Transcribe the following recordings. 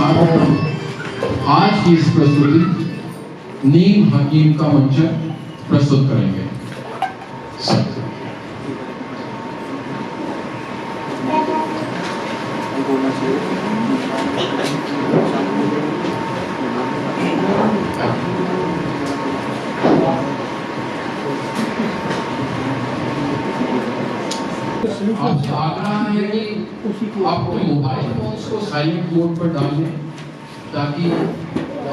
और आज की इस प्रस्तुति नीम हकीम का मंचन प्रस्तुत करेंगे। अब आग्रह है कि आप मोबाइल फोन्स को साइलेंट मोड पर डाल लें ताकि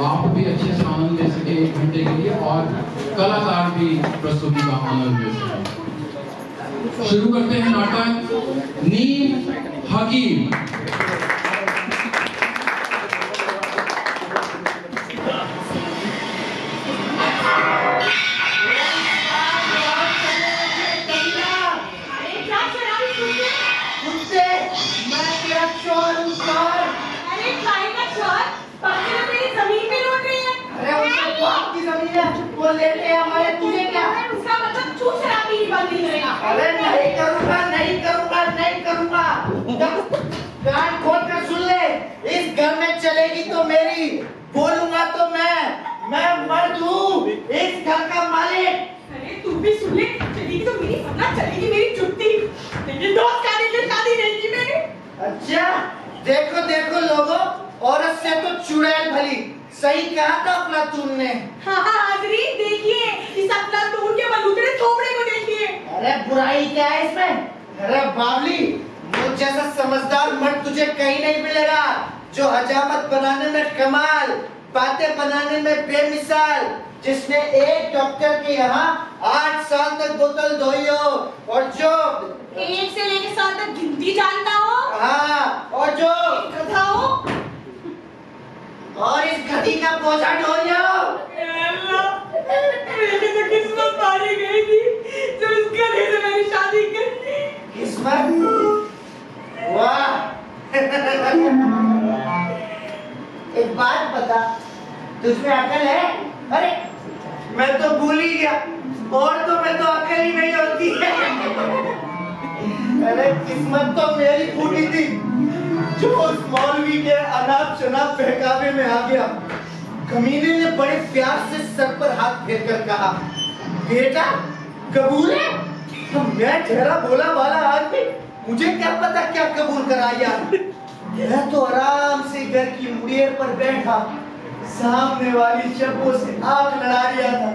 आप भी अच्छे से आनंद ले सके 1 घंटे के लिए और कलाकार भी प्रस्तुति का आनंद ले सके। शुरू करते हैं नाटक नीम हकीम। वो लेते हैं हमारे, तुझे क्या? उसका मतलब चूस शराबी ही बंद नहीं करेगा। अरे नहीं करूँगा, नहीं करूँगा, नहीं करूँगा। कान खोल कर सुन ले, इस घर में चलेगी तो मेरी, बोलूँगा तो मैं मर्द हूँ, इस घर का मालिक। अरे तू भी सुन ले, चलेगी तो मेरी, वरना चलेगी मेरी जुत्ती। लेकिन दोस्त शादी नहीं की मैंने। अच्छा, देखो देखो लोगों, औरत से तो चुड़ैल भली, सही कहा था अफलातून ने। हाँ हाजरी, देखिए इस अफलातून के बलूतरे थोपड़े को देखिए। अरे बुराई क्या है इसमें? अरे बावली, मुझ जैसा समझदार मर्द तुझे कहीं नहीं मिलेगा, जो हजामत बनाने में कमाल, बातें बनाने में बेमिसाल, जिसने एक डॉक्टर के यहाँ 8 साल तक बोतल धोई हो, और जो 1 से लेकर 7 तक गिनती जानता हो। हाँ, और जो गधा हो, और इस गधी का बोझा ढोई हो। मेरी तो किस्मत मारी गई थी जब इस गधे से मैंने शादी कर ली। किस्मत? वाह। एक बात बता, तुझमें अकल है? अरे मैं तो भूल ही गया, औरतों में तो अकल ही नहीं होती है। अरे किस्मत तो मेरी फूटी थी, जो उस मौलवी के अनाप शनाप बहकावे में आ गया। कमीने ने बड़े प्यार से सर पर हाथ फेर कर कहा, बेटा कबूल है? तो मैं ठहरा बोला वाला आदमी, मुझे क्या पता क्या कबूल कराया। मैं तो आराम से घर की मुड़ियर पर बैठा, सामने वाली शब्बो से आंख लड़ा लिया था।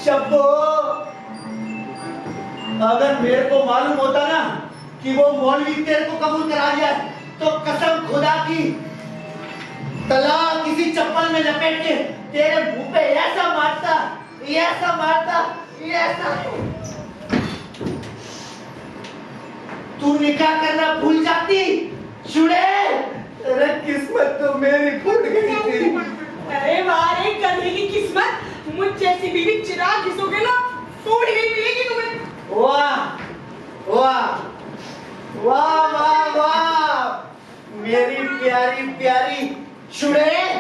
शब्बो, अगर मेरे को मालूम होता ना कि वो मौलवी तेरे को कबूल करा दिया, तो कसम खुदा की तलाक किसी चप्पल में लपेट के तेरे मुंह पे ऐसा मारता, ऐसा मारता, ऐसा। तू निकाह करना भूल जाती चुड़ैल। अरे किस्मत तो मेरी फूट गई थी। अरे वाह रे गधे की किस्मत, मुझ जैसी बीवी चिराग घिसोगे ना, थोड़ी नहीं मिलेगी तुम्हें। वाह वाह वाह वाह वाह, मेरी प्यारी प्यारी चुड़ैल,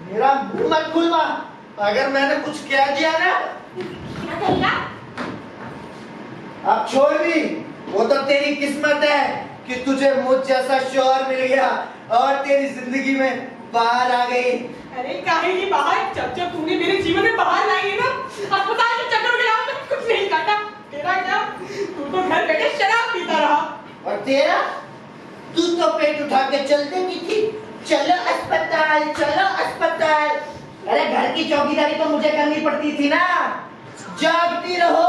मेरा मुंह मत खुलवा। अगर मैंने कुछ कह दिया ना, क्या कहेगा? अब छोड़ भी, वो तो तेरी किस्मत है कि तुझे मुझ जैसा शौहर मिल गया और तेरी जिंदगी में बाहर आ गई। अरे काहे की बाहर? जब जब तूने मेरे जीवन में बाहर लाई है ना, अस्पताल के चक्कर में आया, मैं कुछ नहीं काटा। तेरा क्या? तू तो घर बैठे शराब पीता रहा। और तेरा? तू तो पेट उठा के चल देती थी, चलो अस्पताल, चलो अस्पताल। अरे घर की चौकीदारी तो मुझे करनी पड़ती थी ना। जागती रहो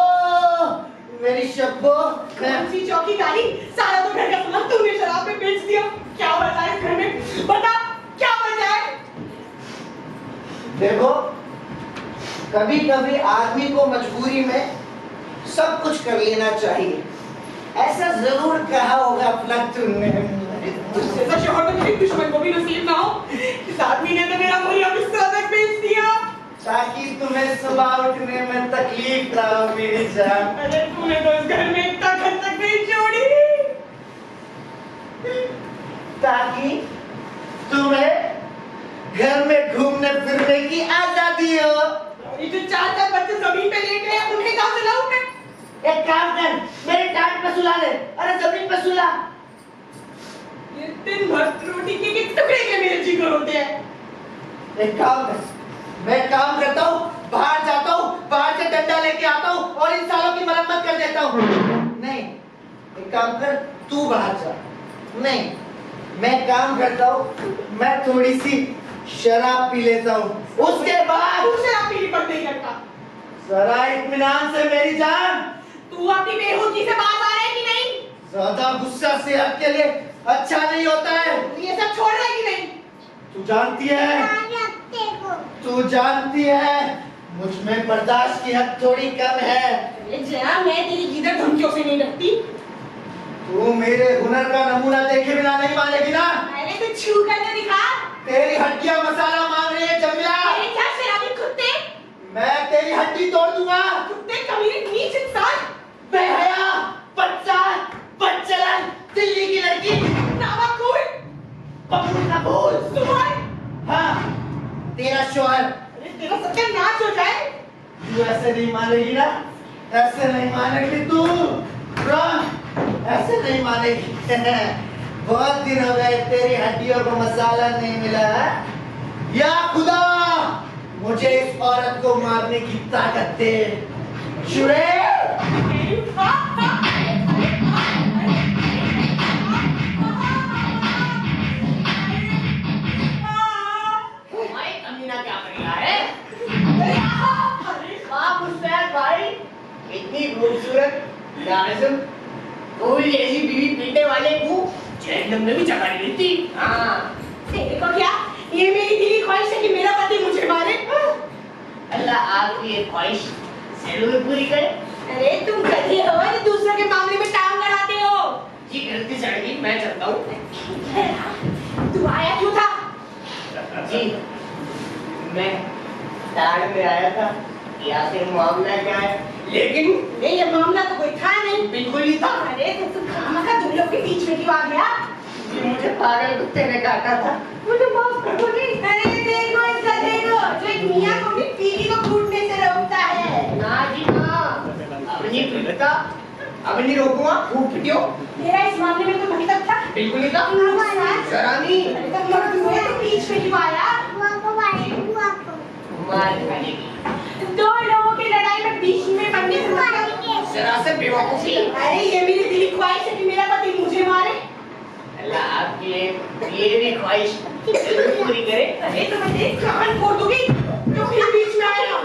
मेरी शब्बो। कौन सी चौकीदारी? सारा तो घर का सामान तूने शराब में बेच दिया। क्या बचा है इस घर में? बता, क्या बचा है? देखो, कभी कभी आदमी को मजबूरी में सब कुछ कर लेना चाहिए, ऐसा जरूर कहा होगा अफलातून ने। ऐसा शौहर तो मेरे दुश्मन को भी नसीब ना हो। इस आदमी ने तो मेरा मुहैया बिस्तर तक बेच दिया, ताकि तुम्हें सुबह उठने में तकलीफ ना हो मेरी जान। अरे तूने तो इस घर में एक ताकत तक नहीं छोड़ी, ताकि तुम्हें घर में घूमने फिरने की आजादी हो। ये जो 4 बच्चे जमीन पे लेटे हैं, उन्हें कहाँ से लाऊं मैं? एक काम कर, मेरे टांग पे सुला ले। अरे जमीन पे सुला। ये दिन भर रोटी के टुकड़े के मेरे जिगर होते हैं। एक काम कर, मैं काम करता हूँ, बाहर जाता हूँ, बाहर से डंडा लेके आता हूँ और इन सालों की मरम्मत कर देता हूँ। नहीं, एक काम कर, तू बाहर जा। नहीं, मैं काम करता हूँ, मैं थोड़ी सी शराब पी लेता हूँ, उसके बाद तू शराब पीनी पड़ नहीं करता। जरा इत्मीनान से मेरी जान। तू अपनी बेहूदगी से बात आ रहा है कि नहीं? ज्यादा गुस्सा सेहत के लिए अच्छा नहीं होता है। तू ये सब छोड़ रहा है कि नहीं? तू जानती है मुझ में बर्दाश्त की हद थोड़ी कम है। अरे जया, मैं तेरी गिदड़ धमकियों से नहीं डरती। तू मेरे हुनर का नमूना देखे बिना नहीं मानेगी ना? अरे तू छू कर तो दिखा। तेरी हड्डियां मसाला मांग रही है जमीला। अरे क्या शराबी कुत्ते, मैं तेरी हड्डी तोड़ दूंगा। कुत्ते कमीने नीच इंसान, बेहया, बदचाल, बदचलन, दिल्ली की लड़की, नावाकुल, बबूल का बोल। सुमन, हाँ, तेरा शोहर। अरे तेरा सत्यानाश हो जाए। तू ऐसे नहीं मानेगी ना? ऐसे नहीं मानेगी तू। ऐसे नहीं मानेगी। बहुत दिन हो गए तेरी हड्डियों को मसाला नहीं मिला है। या खुदा, मुझे इस औरत को मारने की ताकत दे। कमीना क्या कर रहा है? आप मुस्तैद भाई, इतनी खूबसूरत नाज़ुक फूल जैसी बीवी पीने वाले को जहन्नम में भी जगह नहीं मिलती। हाँ, तेरे को क्या, ये मेरी दिली ख्वाहिश है कि मेरा पति मुझे मारे। अल्लाह आपकी ये ख्वाहिश जरूर पूरी करे। अरे तुम गधे हो जो दूसरों के मामले में टांग अड़ाते हो। जी गलती चढ़ गई, मैं चलता हूँ। तू आया क्यों था? जी, मैं ताड़ में आया था कि आखिर मामला क्या है, लेकिन नहीं, ये मामला तो कोई था नहीं। बिल्कुल नहीं था। अरे तो तुम खामखा तुम लोग के बीच में क्यों आ गया? जी मुझे पागल कुत्ते ने काटा था। मुझे माफ कर दो। नहीं, अरे देखो इस गधे को जो एक मियां को भी पीली को कूटने से रोकता है। ना जी ना, अपनी पीड़िता अब नहीं रोकूंगा, खूब पिटियो। तेरा इस मामले में तो मकसद था? बिल्कुल नहीं था। सरानी, अरे तो मर्द तो बीच में क्यों आया? मार खाने की। दो लोगों की लड़ाई में बीच में बनने से मतलब? जरा से बेवकूफी। अरे ये मेरी दिली ख्वाहिश है कि मेरा पति मुझे मारे। अल्लाह आपकी ये भी ख्वाहिश जरूर पूरी करे। अरे तो मैं तेरी कान फोड़ दूंगी तो फिर बीच में आएगा।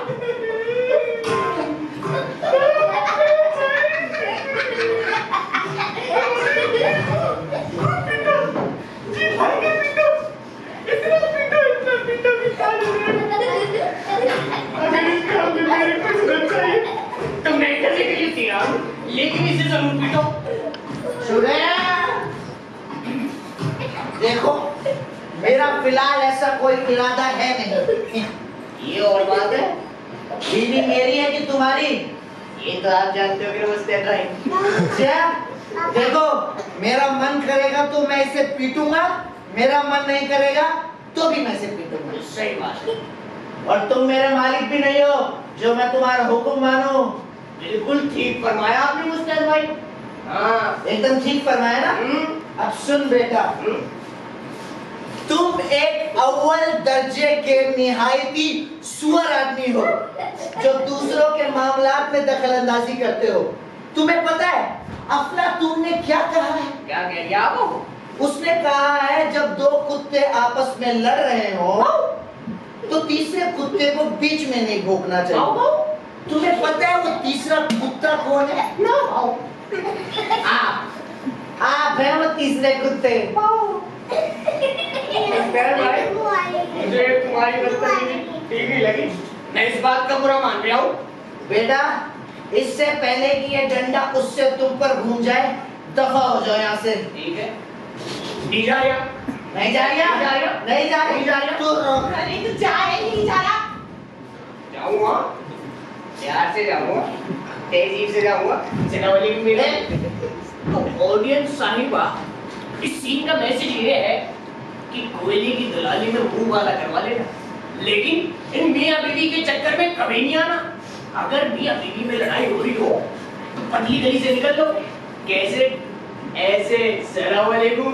तो मैं करने के लिए तैयार हूँ, लेकिन इसे जरूर पीटो। देखो, मेरा फिलहाल ऐसा कोई इरादा है नहीं। ये और बात है, बीवी मेरी है कि तुम्हारी? ये तो आप जानते हो कि मुस्तैद भाई। अच्छा, देखो, मेरा मन करेगा तो मैं इसे पीटूंगा, मेरा मन नहीं करेगा तो भी मैं इसे पीटूंगा। सही बात है। और तुम मेरे मालिक भी नहीं हो जो मैं तुम्हारा हुक्म मानूं। बिल्कुल ठीक फरमाया आपने मुस्तैद भाई। हाँ, एकदम ठीक फरमाया ना? अब सुन बेटा, तुम एक अव्वल दर्जे के निहायती सुअर आदमी हो जो दूसरों के मामलात में दखल अंदाजी करते हो। तुम्हें पता है अफलातून ने क्या कहा है? क्या कह रही आप? उसने कहा है जब दो कुत्ते आपस में लड़ रहे हो तो तीसरे कुत्ते को बीच में नहीं भोंकना चाहिए। तुम्हें पता है वो तीसरा कुत्ता कौन है? आप हैं वो तीसरे कुत्ते। मुझे तुम्हारी बदतमीजी ठीक नहीं लगी, मैं इस बात का बुरा मान रहा हूँ। बेटा, इससे पहले कि ये डंडा उससे तुम पर घूम जाए, दफा हो जाओ यहाँ से। ठीक है, नहीं जा रहा, नहीं जा रहा, नहीं जा रहा, तू रोक। अरे तू जा रही नहीं जा रहा? जाऊँगा, प्यार से जाऊँगा, तेजी से जाऊँगा, चनावली भी मिले। तो ऑडियंस साहिबा, इस सीन का मैसेज ये है कि कोयले की दलाली में मुंह वाला करवा लेना, लेकिन इन मियाँ बीवी के चक्कर में कभी नहीं आना। अगर मियाँ बीवी में लड़ाई हो रही हो तो पतली गली से निकल लो। कैसे? ऐसे। सलाम वालेकुम।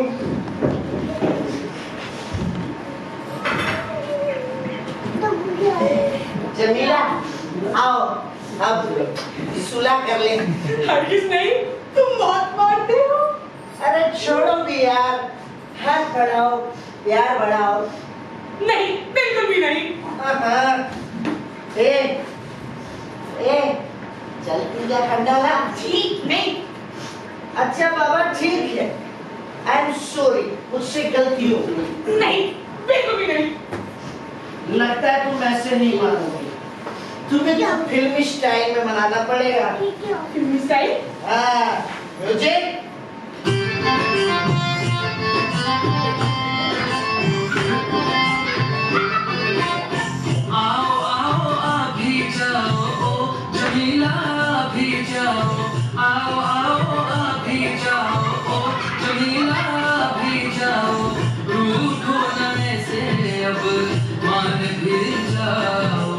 जमीला आओ अब सुलह कर ले। हरगिज नहीं, तुम बहुत मारते हो। अरे छोड़ो भी यार, हाथ बढ़ाओ, प्यार बढ़ाओ। नहीं, बिल्कुल भी नहीं। ए चल पी जा खंडाला। ठीक नहीं। अच्छा बाबा ठीक है, आई एम सॉरी, मुझसे गलती हो गई। नहीं, बिल्कुल भी नहीं। लगता है तुम ऐसे नहीं मानोगे, तुम्हें क्या फिल्मी स्टाइल में मनाना पड़ेगा। फिल्मी स्टाइल? हाँ, म्यूजिक। आओ आओ आ भी जाओ, ओ जमीला भी जाओ, आओ आओ आ भी जाओ, ओ जमीला भी जाओ, रूठो न ऐसे अब मान भी जाओ,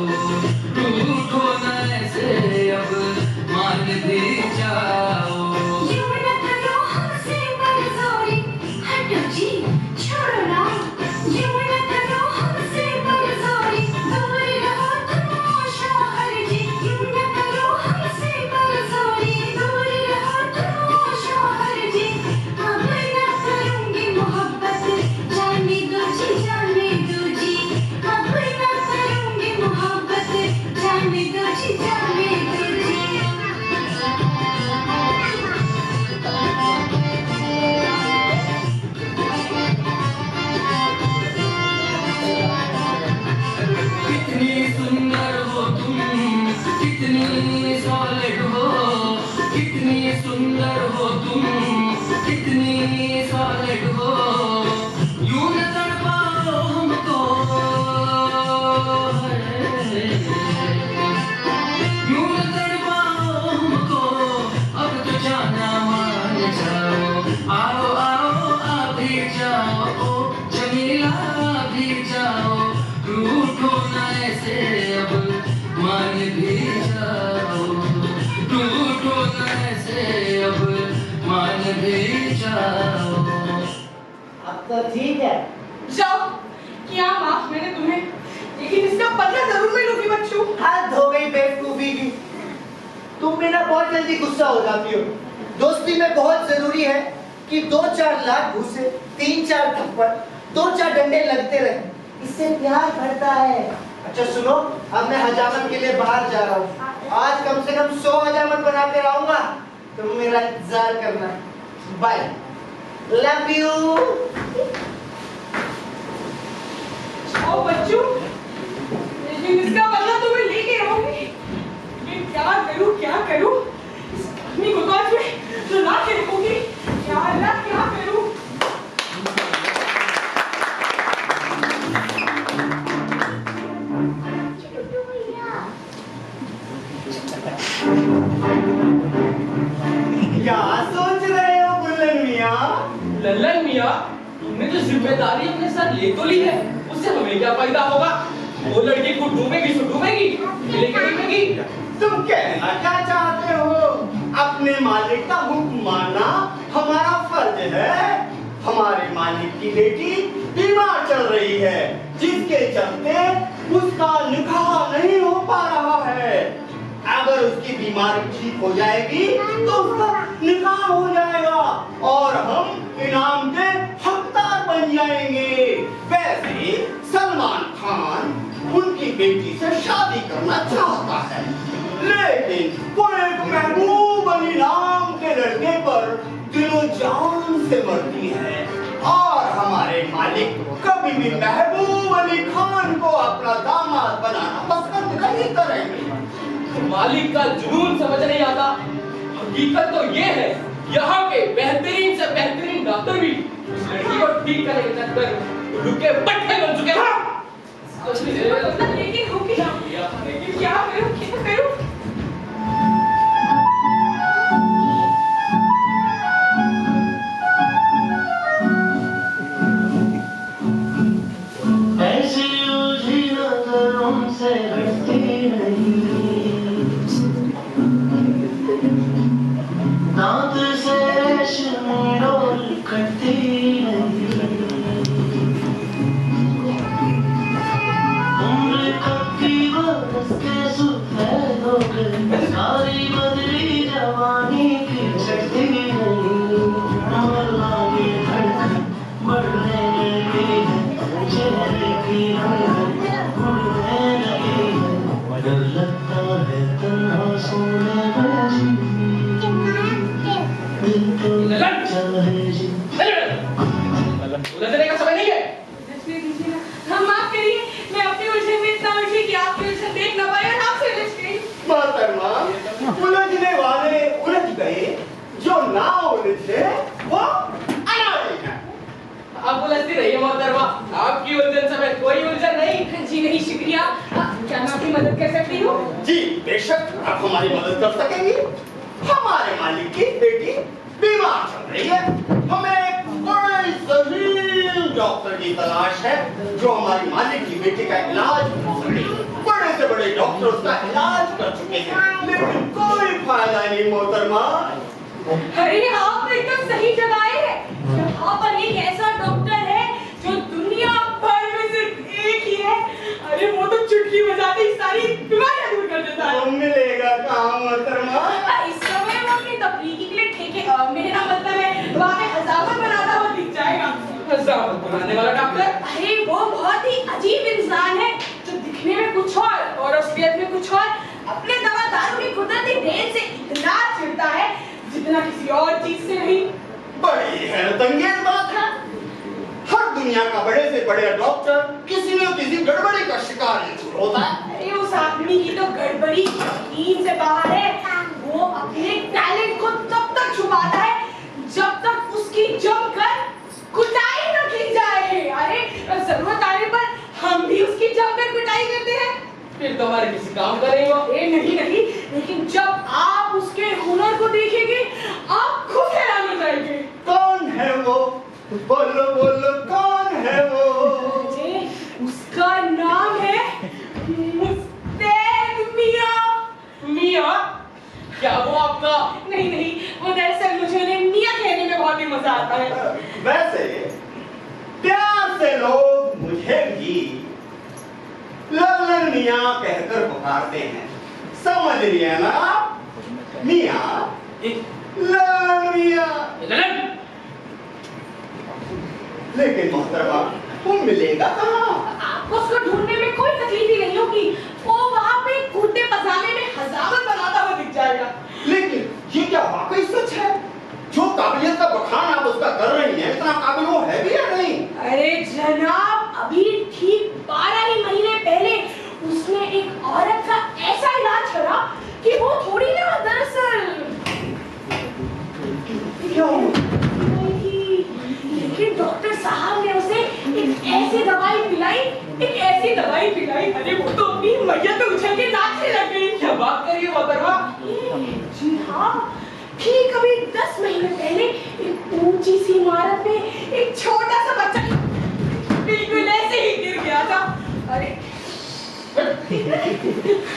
रूठो न ऐसे अब मान भी जाओ। अब तो ठीक है। जाओ, क्या माफ मैंने तुम्हें, लेकिन इसका बदला जरूर मैं लूंगी बच्चों। हाथ धो गई बेवकूफी की। तुम भी ना बहुत जल्दी गुस्सा हो जाती हो। दोस्ती में बहुत जरूरी है कि 2-4 लाख घूसे, 3-4 थप्पड़, 2-4 डंडे लगते रहे, इससे प्यार बढ़ता है। अच्छा सुनो, अब मैं हजामत के लिए बाहर जा रहा हूँ। आज कम से कम 100 हजामत बना के आऊंगा, तुम मेरा इंतजार करना। Bye, love you. आओ बच्चों, लेकिन इसका बदला तो मैं लेके रहूंगी। लेकिन क्या करूं? इस आदमी को तो आज मैं रुला के रखूंगी। क्या अल्लाह, क्या करूं? क्या सोच रहे हो बुल्लन मियाँ? लल्लन मियाँ, तुमने जो जिम्मेदारी अपने साथ ले तो ली है, उससे हमें क्या फायदा होगा? वो लड़की को डूबेगी तो डूबेगी, लेके डूबेगी। तुम कहना क्या चाहते हो? अपने मालिक का हुक्म मानना हमारा फर्ज है। हमारे मालिक की बेटी बीमार चल रही है, जिसके चलते उसका निकाह नहीं हो पा रहा है। अगर उसकी बीमारी ठीक हो जाएगी तो उसका निकाह हो जाएगा और हम इनाम के हकदार बन जाएंगे। वैसे सलमान खान उनकी बेटी से शादी करना चाहता है, लेकिन वो एक महबूब अली नाम के लड़के पर दिलो जान से मरती है और हमारे मालिक कभी भी महबूब अली खान को अपना दामाद बनाना पसंद नहीं करेंगे। मालिक का जुनून समझ नहीं आता। हकीकत तो ये है, यहाँ के बेहतरीन से बेहतरीन डॉक्टर भी उस लड़की को ठीक करने के चक्कर उल्लू के पट्टे बन चुके हैं। लेकिन होगी क्या करूं? ऐसी उलझी नजरों से हटती नहीं, दांत से रेशमी डोर कटती नहीं, उम्र कभी बरस की घुटने लगी है, डर लगता है तन्हा सोने में जी, दिल तो चाहे जी। उलझने का समय नहीं है। हम माफ करिए, मैं अपनी उलझन में इतना उलझी कि आपकी उलझन देख न पाई और आपसे उलझ गई। मोहतरमा, उलझने वाले उलझ गए, जो ना उलझे वो अनाड़ी है। आप उलझती रहिए मोहतरमा, आपकी उलझन समेत कोई उलझन नहीं। जी नहीं, शुक्रिया। क्या मैं आपकी मदद कर सकती हूँ? जी बेशक, आप हमारी मदद कर सकेंगी। हमारे मालिक की बेटी बीमार चल रही है, हमें एक बड़े जहीन डॉक्टर की तलाश है जो हमारी मालिक की बेटी का इलाज कर सके। बड़े से बड़े डॉक्टर उसका इलाज कर चुके हैं, लेकिन कोई फायदा नहीं मोहतरमा। अरे आप एकदम सही जगह आए हैं। यहाँ पर एक ऐसा डॉक्टर है जो दुनिया भर में सिर्फ एक ही है। अरे वो तो चुटकी बजाते ही सारी बीमारियां दूर कर देता है। तो मिलेगा कहाँ मोहतरमा? इस समय वो अपनी तफरीकी के लिए ठेके, मेरा मतलब है वहाँ पे हजामत बनाता हुआ दिख जाएगा। हजामत बनाने वाला डॉक्टर? अरे वो बहुत ही अजीब इंसान है जो दिखने में कुछ और असलियत में कुछ और, अपने दवा दारू की कुदरती देन से इतना चिढ़ता है जितना किसी और चीज से नहीं। बड़ी हैरतअंगेज बात है। हर दुनिया का बड़े से बड़े डॉक्टर किसी न किसी गड़बड़ी का शिकार जरूर होता है। अरे उस आदमी की तो गड़बड़ी यकीन से बाहर है। वो अपने टैलेंट को तब तक छुपाता है जब तक उसकी जमकर कुटाई न की जाए। अरे जरूरत आने पर हम भी उसकी जमकर कुटाई करते हैं। फिर तो हमारे किसी काम का नहीं हो। नहीं, लेकिन जब आप उसके हुनर को देखेंगे आप खुद हैरान हो जाएंगे। कौन है वो? बोलो बोलो, कौन है वो? उसका नाम है मुस्तैद मियां। मियां? क्या वो आपका? नहीं, वो दरअसल मुझे उन्हें मियां कहने में बहुत ही मजा आता है। वैसे प्यार से लोग मुझे भी लल्लन मियां कहकर पुकारते हैं, समझ लिया ना? मियां, लल्लन मियां। ललन? लेकिन मोहतरमा, वो मिलेगा कहाँ? आपको उसको ढूंढने में कोई तकलीफ ही नहीं होगी। वो वहाँ पे कूदने पसाने में हजामत बनाता हुआ दिख जाएगा। लेकिन ये क्या वाकई सच है? जो काबिलियत का बखान आप उसका कर रही हैं, इतना काबिल वो है भी या नहीं? अरे जनाब, अभी ठीक 12 ही महीने पहले उसने एक औरत का ऐसा इलाज करा कि वो थोड़ी ना दरअसल लेकिन डॉक्टर साहब ने उसे एक ऐसी दवाई पिलाई, अरे वो तो अपनी मैयत पे उछल के नाचने लग गई। क्या बात कर रही है मोहतरमा? जी हाँ, ठीक अभी 10 महीने पहले एक ऊंची सी इमारत में एक छोटा सा बच्चा बिल्कुल ऐसे ही गिर गया था। अरे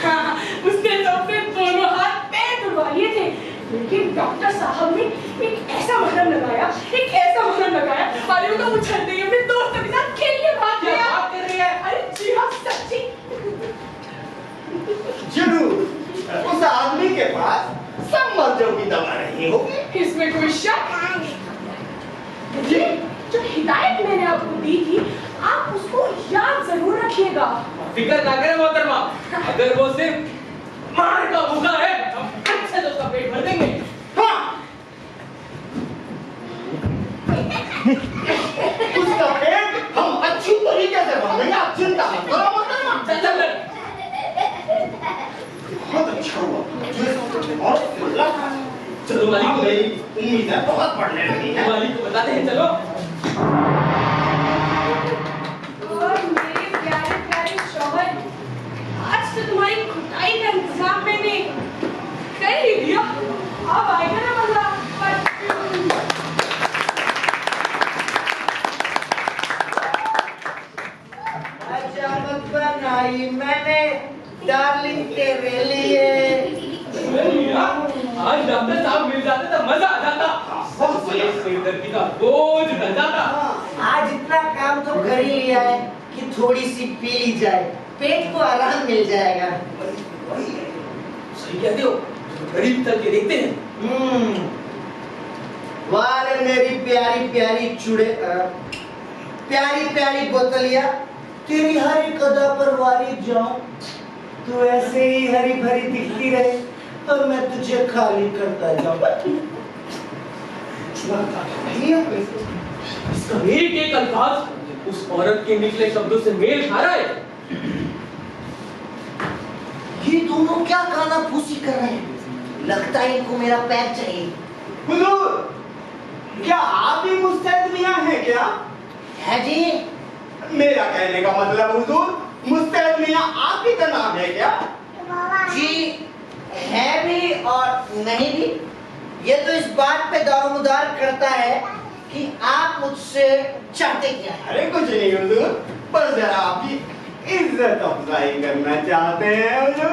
हाँ, उसने तो अपने दोनों हाथ पैर तुड़वा लिए थे, लेकिन डॉक्टर साहब ने एक ऐसा मरहम लगाया, अरे वो तो उछलते ही अपने दोस्तों के साथ खेलने भाग गया। क्या बात कर रही है? अरे जी हाँ, सच्ची। जरूर उस आदमी के पास सब मर्जों की दवा नहीं होगी, इसमें कोई शक? जी, जो हिदायत मैंने आपको दी थी, आप उसको याद जरूर रखिएगा। फिक्र ना करें मोहतरमा, अगर वो सिर्फ मार का भूखा है हम अच्छे से उसका पेट भर देंगे। हाँ। उसका पेट हम अच्छी तरीके से भर देंगे, आप चिंता मत करो मोहतरमा। चल बहुत अच्छा हुआ, चलो मालिक को मेरी उम्मीद है बहुत बढ़ने लगी है। मालिक को बताते हैं। चलो। और मेरे प्यारे प्यारे शौहर, आज तो तुम्हारी खुदाई का इंतजाम मैंने कर ही दिया। अब आएगा ना मजा। अचानक बनाई मैंने डार्लिंग तेरे लिए। आज डॉक्टर साहब मिल जाते तो मजा आ जाता। सिरदर्दी का बोझ ढल जाता। आज इतना काम तो कर ही लिया है कि थोड़ी सी पी ली जाए, पेट को आराम मिल जाएगा। सही कहते हो, गरीब तक के देखते हैं। वाह रे मेरी प्यारी प्यारी चूड़े, प्यारी प्यारी बोतलिया, तेरी हर एक अदा पर वारिद जाऊं, तू ऐसे ही हरी भरी दिखती रहे और मैं तुझे खाली करता जाऊं। इसका एक एक अल्फाज उस औरत के निकले शब्दों से मेल खा रहा है। ये दोनों क्या काना फूसी कर रहे हैं? लगता है इनको मेरा पैर चाहिए। हुजूर, क्या आप भी मुस्तैद मियां हैं क्या? है जी। मेरा कहने का मतलब हुजूर, मुस्तैद मियां आप ही का नाम है क्या? जी है भी और नहीं भी। ये तो इस बात पे दारोमदार करता है कि आप मुझसे चाहते क्या हैं। अरे कुछ नहीं हुजूर, बस जरा आपकी इज्जत अफजाई करना चाहते हैं हुजूर।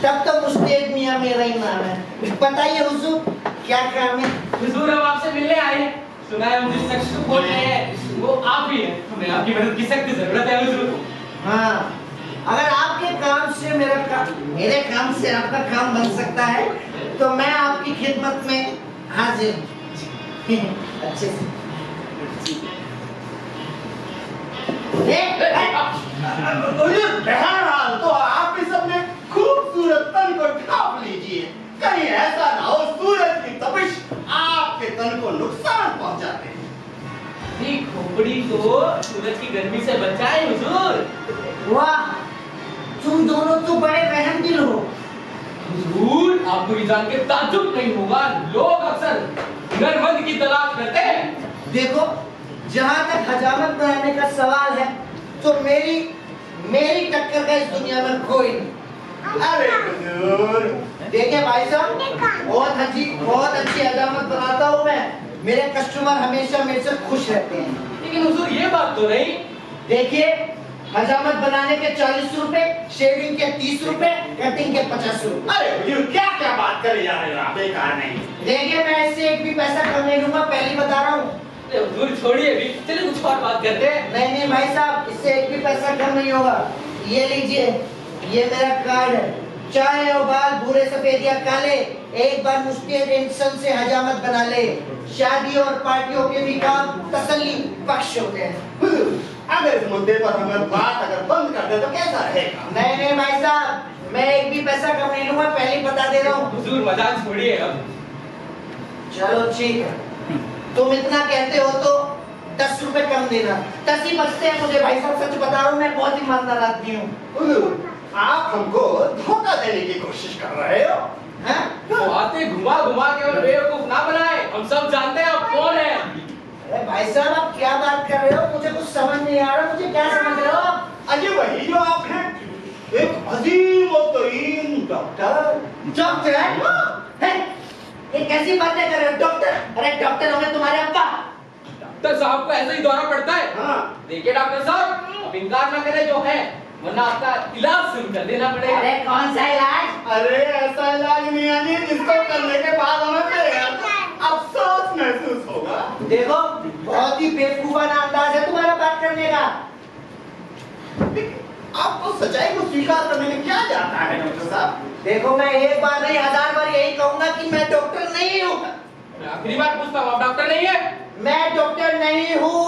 तब तो मुस्तैद मियां मेरा ही नाम है। बताइए हुजूर, क्या काम है? हुजूर, हम आपसे मिलने आए हैं। सुना है हम जिस शख्स को खोज रहे हैं वो आप ही हैं। हमें आपकी मदद की सख्त जरूरत है हुजूर। हाँ, अगर आपके काम से मेरे काम से आपका काम बन सकता है तो मैं आपकी खिदमत में हाजिर हूं। अच्छे से। हुजूर, बहरहाल तो आप इस अपने खूबसूरत तन को ढांप लीजिए, कहीं ऐसा ना हो सूरज की तपिश आपके तन को नुकसान पहुंचा दे। खोपड़ी को सूरज की गर्मी से बचाए हुजूर। वाह, तुम दोनों तो बड़े रहमदिल हो। हुजूर, आपको ये जान के ताज्जुब नहीं होगा, लोग अक्सर हुनरमंद की तलाश करते हैं। देखो, जहाँ तक हजामत बनाने का सवाल है तो मेरी टक्कर का इस दुनिया में कोई नहीं। अरे हुजूर, देखिए भाई साहब, बहुत अच्छी हजामत बनाता हूँ मैं। मेरे कस्टमर हमेशा मेरे से खुश रहते हैं। लेकिन हुजूर, ये बात तो नहीं। देखिए, हजामत बनाने के 40 रुपए, शेविंग के 30 रुपए, कटिंग के 50 रुपए। अरे हुजूर, क्या क्या बात करे जा रहे हो आप? बेकार नहीं। देखिए, मैं इससे एक भी पैसा कम नहीं लूंगा, पहली बता रहा हूँ। हुजूर छोड़िए अभी, चलिए कुछ और बात करते हैं। नहीं भाई साहब, इससे एक भी पैसा कम नहीं होगा। ये लीजिए, ये मेरा कार्ड है। चाहे वो बाल भूरे सफेद या काले, एक बार मुस्तैद इंसान से हजामत बना ले, शादी और पार्टियों के भी काम तसल्ली बख्श होते हैं। हुजूर, अगर इस मुद्दे पर हमें बात अगर बंद कर दे तो कैसा रहेगा? नहीं भाई साहब, मैं एक भी पैसा कम नहीं लूंगा, पहले ही बता दे रहा हूँ। हुजूर, मजाक छोड़िए अब। चलो ठीक है, तुम इतना कहते हो तो 10 रुपए कम देना। 10 ही बचते हैं मुझे भाई साहब, सच बता रहा हूँ, मैं बहुत ईमानदार आदमी हूँ। हुजूर, आप हमको धोखा देने की कोशिश कर रहे हो? बातें घुमा घुमा के और बेवकूफ ना बनाए, हम सब जानते हैं आप कौन है। अरे भाई साहब, आप क्या बात कर रहे हो? मुझे कुछ समझ नहीं आ रहा। मुझे क्या समझ रहे हो आप? अजी वही जो आप हैं, एक अजीम और तरीन डॉक्टर। डॉक्टर है? ये कैसी बातें कर रहे हो डॉक्टर? अरे डॉक्टर होंगे तुम्हारे अब्बा। डॉक्टर साहब को ऐसा ही दौरा पड़ता है। हाँ। देखिए डॉक्टर साहब, अब इनकार ना करें जो है, वरना आपका इलाज शुरू कर देना पड़ेगा। अरे कौन सा इलाज? अरे ऐसा इलाज मियां जी जिसको करने के बाद हमें अफसोस महसूस होगा। देखो, बहुत ही बेवकूफाना अंदाज है तुम्हारा बात करने का। आपको सच्चाई को स्वीकार करने में क्या जाता है डॉक्टर साहब? देखो, मैं एक बार नहीं 1000 बार यही कहूंगा कि मैं डॉक्टर नहीं हूँ। मैं आखिरी बार पूछता हूँ, आप डॉक्टर नहीं है? मैं डॉक्टर नहीं हूँ।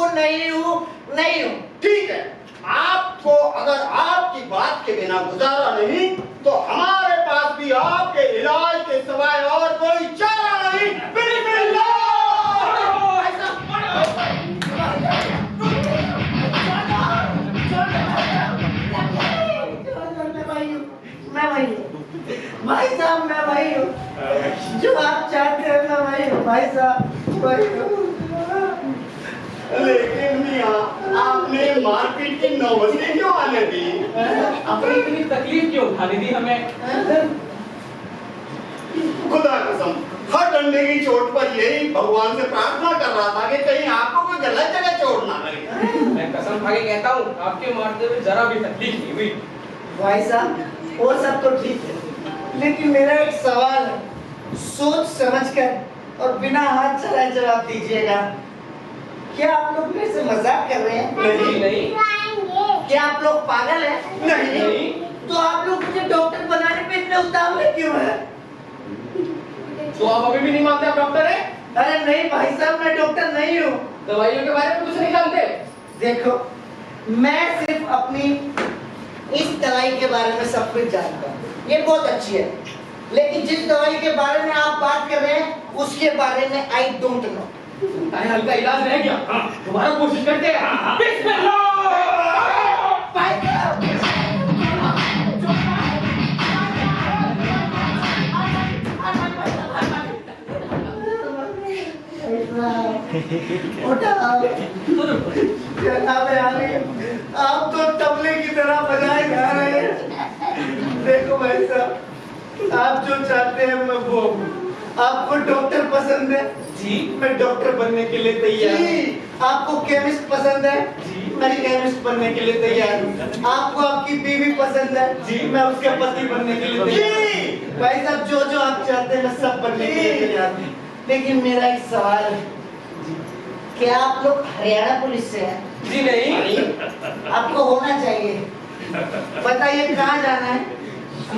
ठीक है, आपको अगर आपकी बात के बिना गुजारा नहीं तो हमारे पास भी आपके इलाज के सिवाय और कोई चारा नहीं। बिस्मिल्लाह। मैं वही हूँ भाई साहब, मैं वही हूँ जो आप चाहते हैं। मैं वही हूँ भाई साहब, वही हूँ। लेकिन मियां, आपने मारपीट की नौबत क्यों आने दी? अपनी इतनी तकलीफ क्यों उठानी दी हमें? खुदा कसम, हर डंडे की चोट पर यही भगवान से प्रार्थना कर रहा था कि कहीं आपको कोई गलत जगह चोट ना लगे। मैं कसम खा के कहता हूँ, आपके मारते हुए जरा भी तकलीफ नहीं हुई। भाई साहब, वो सब तो ठीक है, लेकिन मेरा एक सवाल है, सोच समझकर और बिना हाथ चलाए जवाब दीजिएगा। क्या आप लोग मेरे से मजाक कर रहे हैं? नहीं। क्या आप लोग पागल हैं? नहीं। तो आप लोग मुझे डॉक्टर बनाने पे इतने उतावले क्यों हैं? तो आप अभी भी नहीं मानते आप डॉक्टर हैं? अरे नहीं भाई साहब, मैं डॉक्टर नहीं हूँ। दवाइयों के बारे में कुछ नहीं जानते? देखो, मैं सिर्फ अपनी इस दवाई के बारे में सब कुछ जानता हूँ, ये बहुत अच्छी है, लेकिन जिस दवाई के बारे में आप बात कर रहे हैं उसके बारे में आई डोंट नो। हल्का इलाज रह गया, दोबारा कोशिश करते हैं। बिस्मिल्लाह। आप तो तबले की तरह बजाए जा रहे हैं। देखो भाई साहब, आप जो चाहते हैं मैं वो हूँ। आपको डॉक्टर पसंद है जी, मैं डॉक्टर बनने के लिए तैयार हूँ। आपको केमिस्ट पसंद है जी, मैं केमिस्ट बनने के लिए तैयार हूँ। आपको आपकी बीवी पसंद है जी, मैं उसके पति बनने के लिए तैयार हूँ। भाई साहब जो जो आप चाहते हैं मैं सब बनने के लिए तैयार हूँ। लेकिन मेरा एक सवाल है, क्या आप लोग हरियाणा पुलिस से हैं? जी नहीं, आपको होना चाहिए। बताइए कहाँ जाना है?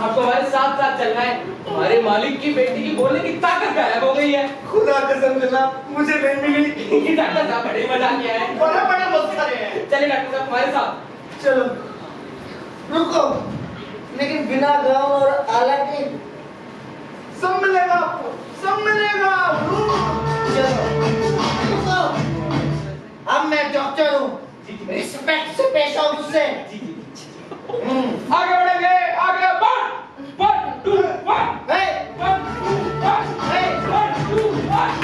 आपको हमारे साथ साथ चलना है। हमारे मालिक की बेटी की बोलने की ताकत गायब हो गई है। खुदा कसम जनाब मुझे नहीं मिली। ये डॉक्टर साहब बड़े मजाक किया है। बड़े बड़े मस्खरे हैं। चलिए डॉक्टर साहब हमारे साथ। चलो रुको, लेकिन बिना गाँव और आला के सब मिलेगा आपको, सब मिलेगा। चलो रुको, अब मैं डॉक्टर हूँ, रिस्पेक्ट से पेश आओ मुझसे। आगे बढ़ेंगे, आगे 1 2 1 Hey! 1 2 1 1 2 1।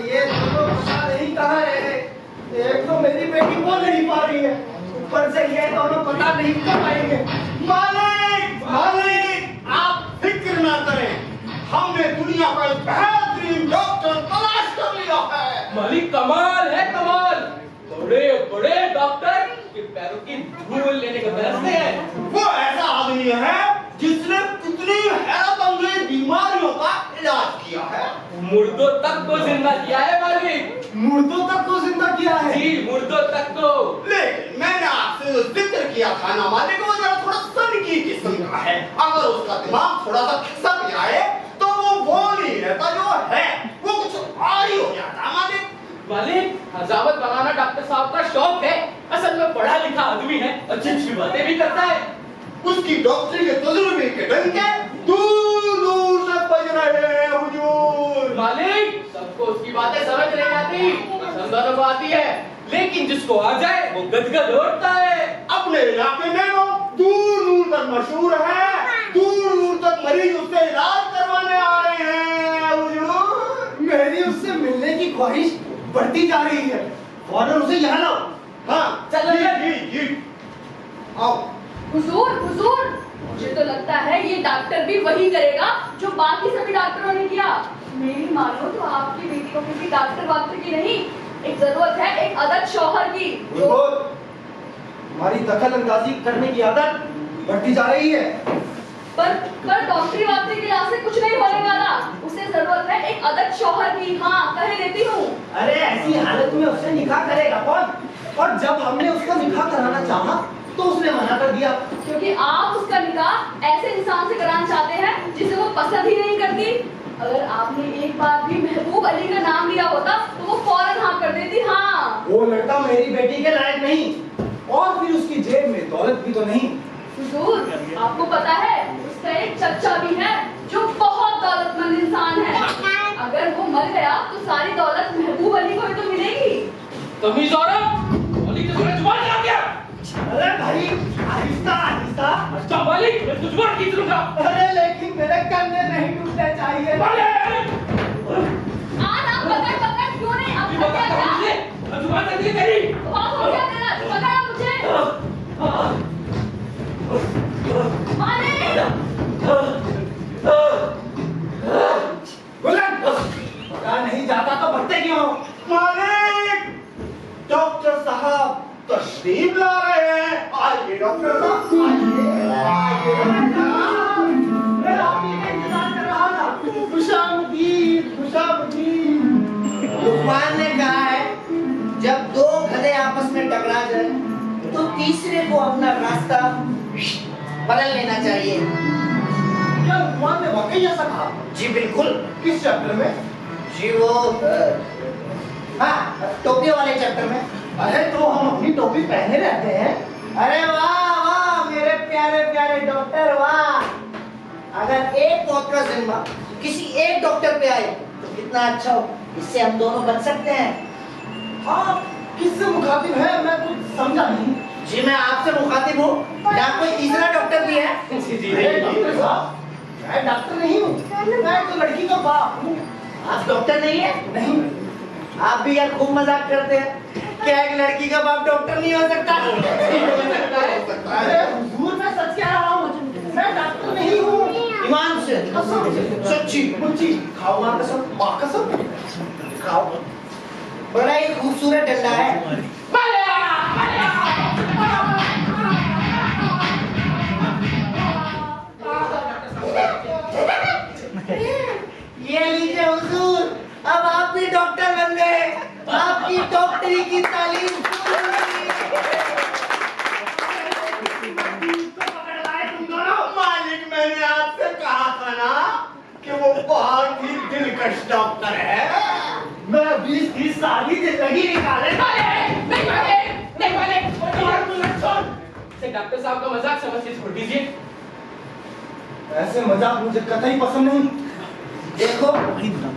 ये दोनों पता नहीं कहाँ रहे। एक तो मेरी बेटी बोल नहीं पा रही है, ऊपर से ये दोनों पता नहीं कब आएंगे। मालिक, मालिक, आप फिक्र ना करें, हमने दुनिया का एक बेहतरीन डॉक्टर तलाश कर लिया है। मालिक कमाल है कमाल। बड़े बड़े डॉक्टर के पैरों की धूल लेने को तरसते हैं। वो ऐसा आदमी है जिसने कितनी हैरतअंगेज बीमारियों का इलाज किया है। मुर्दों तक को जिंदा किया है मालिक। मुर्दों तक को जिंदा किया है। जी, मुर्दों तक को। लेकिन मैंने आपसे जो जिक्र किया था ना मालिक, वो जरा थोड़ा सनकी किस्म का है। अगर उसका दिमाग थोड़ा सा खिसक जाए तो वो नहीं रहता जो है, वो कुछ और ही हो जाता मालिक। मालिक, हजामत बनाना डॉक्टर साहब का शौक है। असल में पढ़ा लिखा आदमी है, अच्छी अच्छी बातें भी करता है। उसकी डॉक्टरी के तजुर्बे के डंके दूर दूर तक बज रहे हैं हुजूर। मालिक, सबको उसकी बातें समझ नहीं आती, पसंद को आती है, लेकिन जिसको आ जाए वो गदगद उठता है। अपने इलाके में वो दूर दूर तक मशहूर है, दूर दूर तक मरीज उससे इलाज करवाने आ रहे हैं हुजूर। मेरी उससे मिलने की ख्वाहिश बढ़ती जा रही है। फौरन उसे यहाँ लाओ। हाँ चलो जी आओ। हुजूर, हुजूर, मुझे तो लगता है ये डॉक्टर भी वही करेगा जो बाकी सभी डॉक्टरों ने किया। मेरी मानो तो आपकी बेटी को किसी डॉक्टर वाक्टर की नहीं, एक जरूरत है एक अदद शौहर की। हमारी दखल अंदाजी करने की आदत बढ़ती जा रही है। पर डॉक्टरी वाक्टरी के लिहाज से कुछ नहीं होने वाला। उसे जरूरत है एक अदद शौहर की। हाँ, कह देती हूँ। अरे ऐसी हालत में उससे निकाह करेगा कौन? और जब हमने उसका निकाह कराना चाहा तो उसने मना कर दिया। क्योंकि आप उसका निकाह ऐसे इंसान से कराना चाहते हैं जिसे वो पसंद ही नहीं करती। अगर आपने एक बार भी महबूब अली का नाम लिया होता तो वो फौरन हाँ कर देती। हाँ, वो लड़का मेरी बेटी के लायक नहीं, और फिर उसकी जेब में दौलत भी तो नहीं। हुजूर, आपको पता है उसका एक चचा भी है जो बहुत दौलतमंद इंसान है। अगर वो मर गया तो सारी दौलत महबूब अली को ही तो मिलेगी। तमीज औरत, मालिक ने तुम्हें जुबान लगा दिया। अरे भाई आहिस्ता आहिस्ता। अच्छा मालिक, मैं तुझ पर खींच लूंगा। अरे लेकिन मेरे कंधे नहीं टूटने चाहिए। आज आप पकड़ क्यों नहीं? आप जुबान क्या कर मुझे, जुबान कर दी तेरी। बात हो गया तेरा? पकड़ा मुझे। मालिक, पता नहीं जाता तो भरते क्यों? मालिक, डॉक्टर साहब तशरीफ ला रहे हैं। आइए डॉक्टर साहब, आइए। मैं आपकी इंतजार कर रहा था। खुशामदीद, खुशामदीद। लुकमान ने कहा है जब दो गधे आपस में टकरा जाए तो तीसरे को अपना रास्ता बदल लेना चाहिए। क्या अनुमान ने वाकई ऐसा कहा? जी बिल्कुल। किस चैप्टर में? जी वो हाँ, टोपियों वाले चैप्टर में। अरे तो हम अपनी टोपी पहने रहते हैं। अरे वाह वाह मेरे प्यारे प्यारे डॉक्टर वाह। अगर एक मौत का जिम्मा किसी एक डॉक्टर पे आए तो कितना अच्छा हो। इससे हम दोनों बच सकते हैं। आप किससे मुखातिब है? मैं कुछ समझा नहीं। जी मैं आपसे मुखातिब हूँ। क्या कोई तीसरा डॉक्टर भी है? अरे डॉक्टर साहब, मैं डॉक्टर नहीं हूँ, मैं तो लड़की का बाप हूँ। आप डॉक्टर नहीं है? नहीं। आप भी यार खूब मजाक करते हैं। क्या एक लड़की का बाप डॉक्टर नहीं हो सकता? अरे हुजूर मैं सच कह रहा हूँ, मैं डॉक्टर नहीं हूँ। ईमान से सच्ची मुच्ची खाओ माँ कसम, माँ कसम खाओ। बड़ा ही खूबसूरत डंडा है। ये लीजिए हुजूर, अब आप भी डॉक्टर बन गए। आपकी डॉक्टरी की तालीम मालिक, मैंने आपसे कहा था ना कि वो बहुत ही दिलकश डॉक्टर है। मैं 20-30 साल की जिंदगी निकाले। डॉक्टर साहब का मजाक समझ के छोड़ दीजिए। ऐसे मजाक मुझे कतई पसंद नहीं। देखो,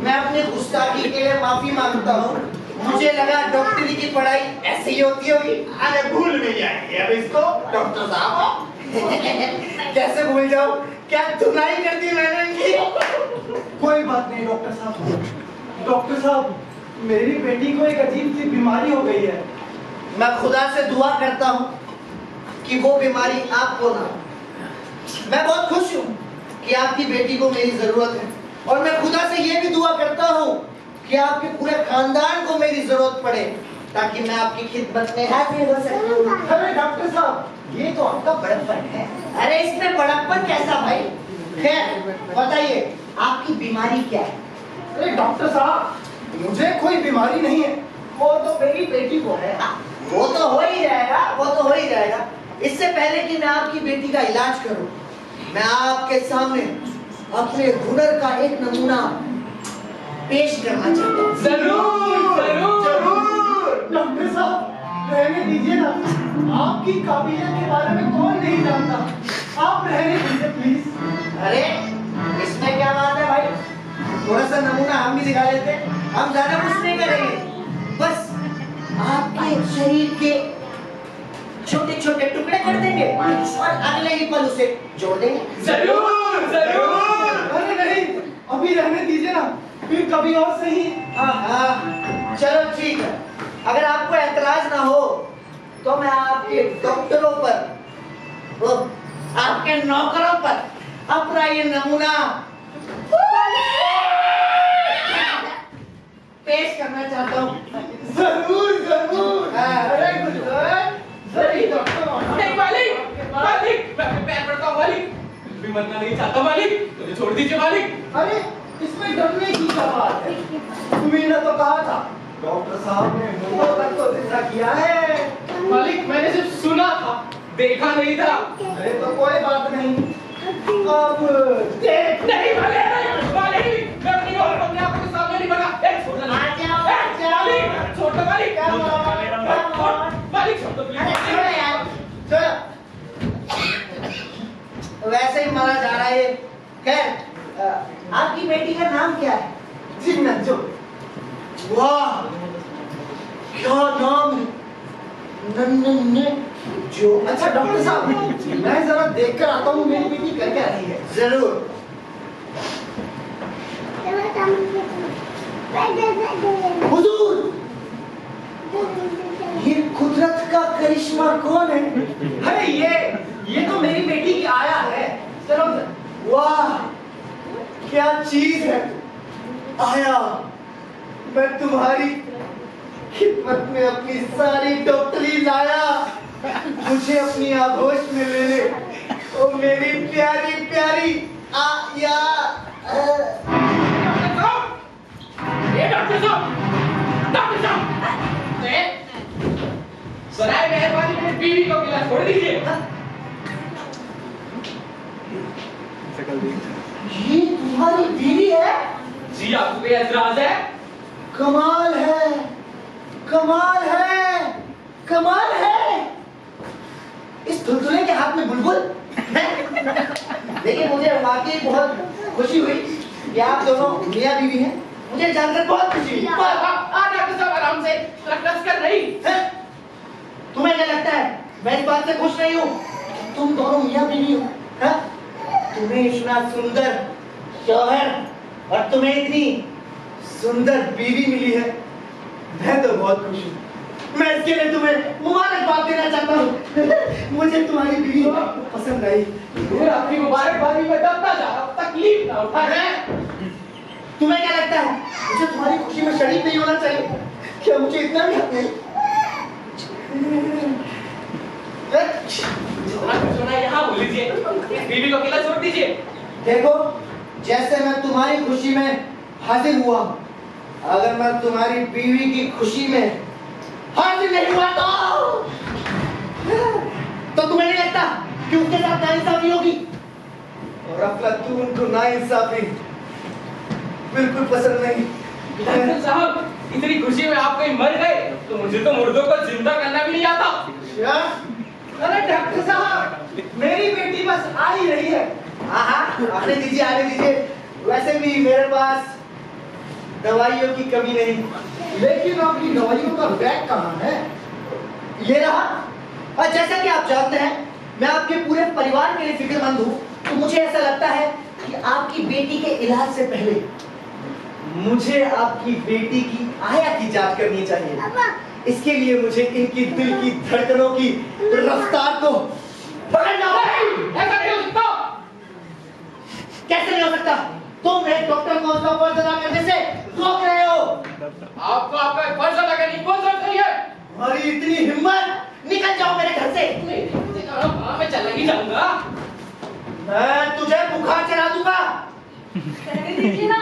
मैं अपनी गुस्ताखी के लिए माफी मांगता हूँ। मुझे लगा डॉक्टरी की पढ़ाई ऐसे ही होती होगी। अरे भूल भी जाएंगे अब इसको डॉक्टर साहब। कैसे भूल जाओ? क्या धुनाई कर दी मैंने इनकी? कोई बात नहीं डॉक्टर साहब। डॉक्टर साहब, मेरी बेटी को एक अजीब सी बीमारी हो गई है। मैं खुदा से दुआ करता हूँ कि वो बीमारी आपको ना। मैं बहुत खुश हूँ कि आपकी बेटी को मेरी जरूरत है, और मैं खुदा से ये भी दुआ करता हूँ कि आपके पूरे खानदान को मेरी जरूरत पड़े, ताकि मैं आपकी खिदमत में हाजिर हो सकूं। अरे डॉक्टर साहब, ये तो आपका बड़प्पन है। अरे इसमें बड़प्पन कैसा भाई? खैर बताइए, आपकी बीमारी क्या है? अरे डॉक्टर साहब, मुझे कोई बीमारी नहीं है, वो तो मेरी बेटी को है। वो तो हो ही जाएगा, वो तो हो ही जाएगा। इससे पहले कि मैं आपकी बेटी का इलाज करूं, मैं आपके सामने अपने हुनर का एक नमूना पेश करना चाहता हूँ। जरूर जरूर जरूर डॉक्टर साहब, रहने दीजिए ना। आपकी काबिलियत के बारे में कौन नहीं जानता। आप रहने दीजिए प्लीज। अरे इसमें क्या बात है भाई? थोड़ा सा नमूना हम भी दिखा लेते हैं। हम ज्यादा कुछ नहीं करेंगे, बस आपके शरीर के छोटे छोटे टुकड़े कर देंगे और अगले ही पल उसे जोड़ देंगे। जरूर जरूर। अरे नहीं, अभी रहने दीजिए ना, फिर कभी और सही। हाँ चलो ठीक है। अगर आपको एतराज ना हो तो मैं आपके डॉक्टरों पर, वो आपके नौकरों पर अपना ये नमूना पेश करना चाहता हूँ। जरूर जरूर। अरे सही डॉक्टर नहीं मालिक, मालिक मैं अपने पैर पड़ता हूँ मालिक। कुछ भी मरना नहीं चाहता मालिक, मुझे छोड़ दीजिए मालिक। अरे इसमें डरने की क्या बात है? तुम्ही ने तो कहा था डॉक्टर साहब ने मुर्दों तक तो जिंदा किया है। मालिक मैंने सिर्फ सुना था, देखा नहीं था। अरे तो कोई बात नहीं, अब देख। नहीं मालिक, मालिक मैं अपनी और अपने आप के सामने नहीं बना। छोड़ दो मालिक, छोड़ दो मालिक, मालिक छोड़ दो प्लीज। वैसे ही मारा जा रहा है। खैर आपकी बेटी का नाम क्या है? जी नज्जो। वाह क्या नाम है, नन्ने जो। अच्छा डॉक्टर साहब, मैं जरा देख कर आता हूँ मेरी बेटी कर क्या रही है। जरूर। हुजूर, ये कुदरत का करिश्मा कौन है? अरे ये तो मेरी बेटी की आया है। चलो। वाह क्या चीज है आया। मैं तुम्हारी खिदमत में अपनी सारी डॉक्टरी लाया। मुझे अपनी आगोश में ले ले, ओ मेरी प्यारी प्यारी आया। डॉक्टर साहब, डॉक्टर साहब, बराए मेहरबानी मेरी बीवी को गिला छोड़ दीजिए। जी आपको कोई एतराज है? कमाल है, कमाल है, कमाल है। इस धुलधुले के हाथ में बुलबुल। देखिए मुझे वाकई बहुत खुशी हुई कि आप दोनों मियां बीवी हैं। मुझे जानकर बहुत खुशी हुई। डॉक्टर साहब आराम से रक्स कर रही हैं? तुम्हें क्या लगता है मैं इस बात से खुश नहीं हूँ? तुम दोनों मियां बीवी हो, हैं? तुम्हें इतना सुंदर शौहर और तुम्हें इतनी सुंदर बीवी मिली है। मैं तो बहुत खुश हूँ। मैं इसके लिए तुम्हें मुबारकबाद देना चाहता हूँ। मुझे तुम्हारी बीवी पसंद आई। आपकी मुबारकबादी में दबता जा रहा हूं, तकलीफ ना उठाए। तुम्हें क्या लगता है मुझे तुम्हारी खुशी में शरीक नहीं होना चाहिए? क्या मुझे इतना भी हक नहीं? यहाँ बोल लीजिए, बीवी को अकेला छोड़ दीजिए। देखो जैसे मैं तुम्हारी खुशी में हाजिर हुआ, अगर मैं तुम्हारी बीवी की खुशी में हाजिर नहीं हुआ तो तुम्हें नहीं लगता कि उसके साथ नाइंसाफी होगी? और अफलातून को नाइंसाफी बिल्कुल पसंद नहीं। डॉक्टर साहब इतनी खुशी में आप कहीं मर गए तो मुझे तो मुर्दों को जिंदा करना भी नहीं आता। क्या? अरे डॉक्टर साहब मेरी बेटी बस आ ही रही है। हाँ आने दीजिए, आने दीजिए। वैसे भी मेरे पास दवाइयों की कमी नहीं। लेकिन आपकी दवाइयों का बैग कहाँ है? ये रहा। और जैसा कि आप जानते हैं मैं आपके पूरे परिवार के लिए फिक्रमंद हूँ, तो मुझे ऐसा लगता है कि आपकी बेटी के इलाज से पहले मुझे आपकी बेटी की आया की जांच करनी चाहिए। इसके लिए मुझे इनकी दिल की धड़कनों की रफ्तार को पकड़ना होगा। ऐसा नहीं हो सकता। कैसे नहीं हो सकता? तुम एक डॉक्टर को उसका फर्ज अदा करने से रोक रहे हो। आपको आपका फर्ज अदा करने की कौन सा चाहिए? तुम्हारी इतनी हिम्मत, निकल जाओ मेरे घर से। मैं चला ही जाऊंगा। मैं तुझे बुखार चढ़ा दूंगा। कहने दीजिए ना,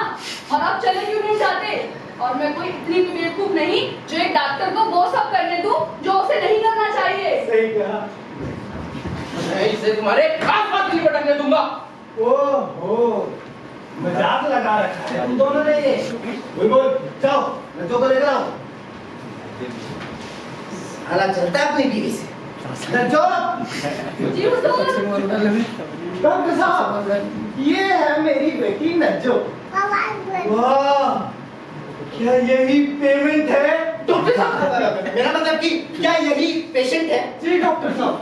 और आप चले क्यों नहीं जाते? और मैं कोई इतनी बेवकूफ नहीं जो एक डॉक्टर को वो सब करने दूं जो उसे नहीं करना चाहिए। सही कहा। मैं इसे तुम्हारे आस-पास नहीं भटकने दूंगा। ओहो, मजाक लगा रखा है तुम दोनों ने ये। बुलबुल जाओ, मैं तो लेकर आऊं। साला चलता है अपनी बीवी से। जी हुजूर। डॉक्टर साहब ये है मेरी बेटी नज्जो। वाह, क्या यही पेमेंट है? डॉक्टर साहब मेरा मतलब कि क्या यही पेशेंट है? जी डॉक्टर साहब।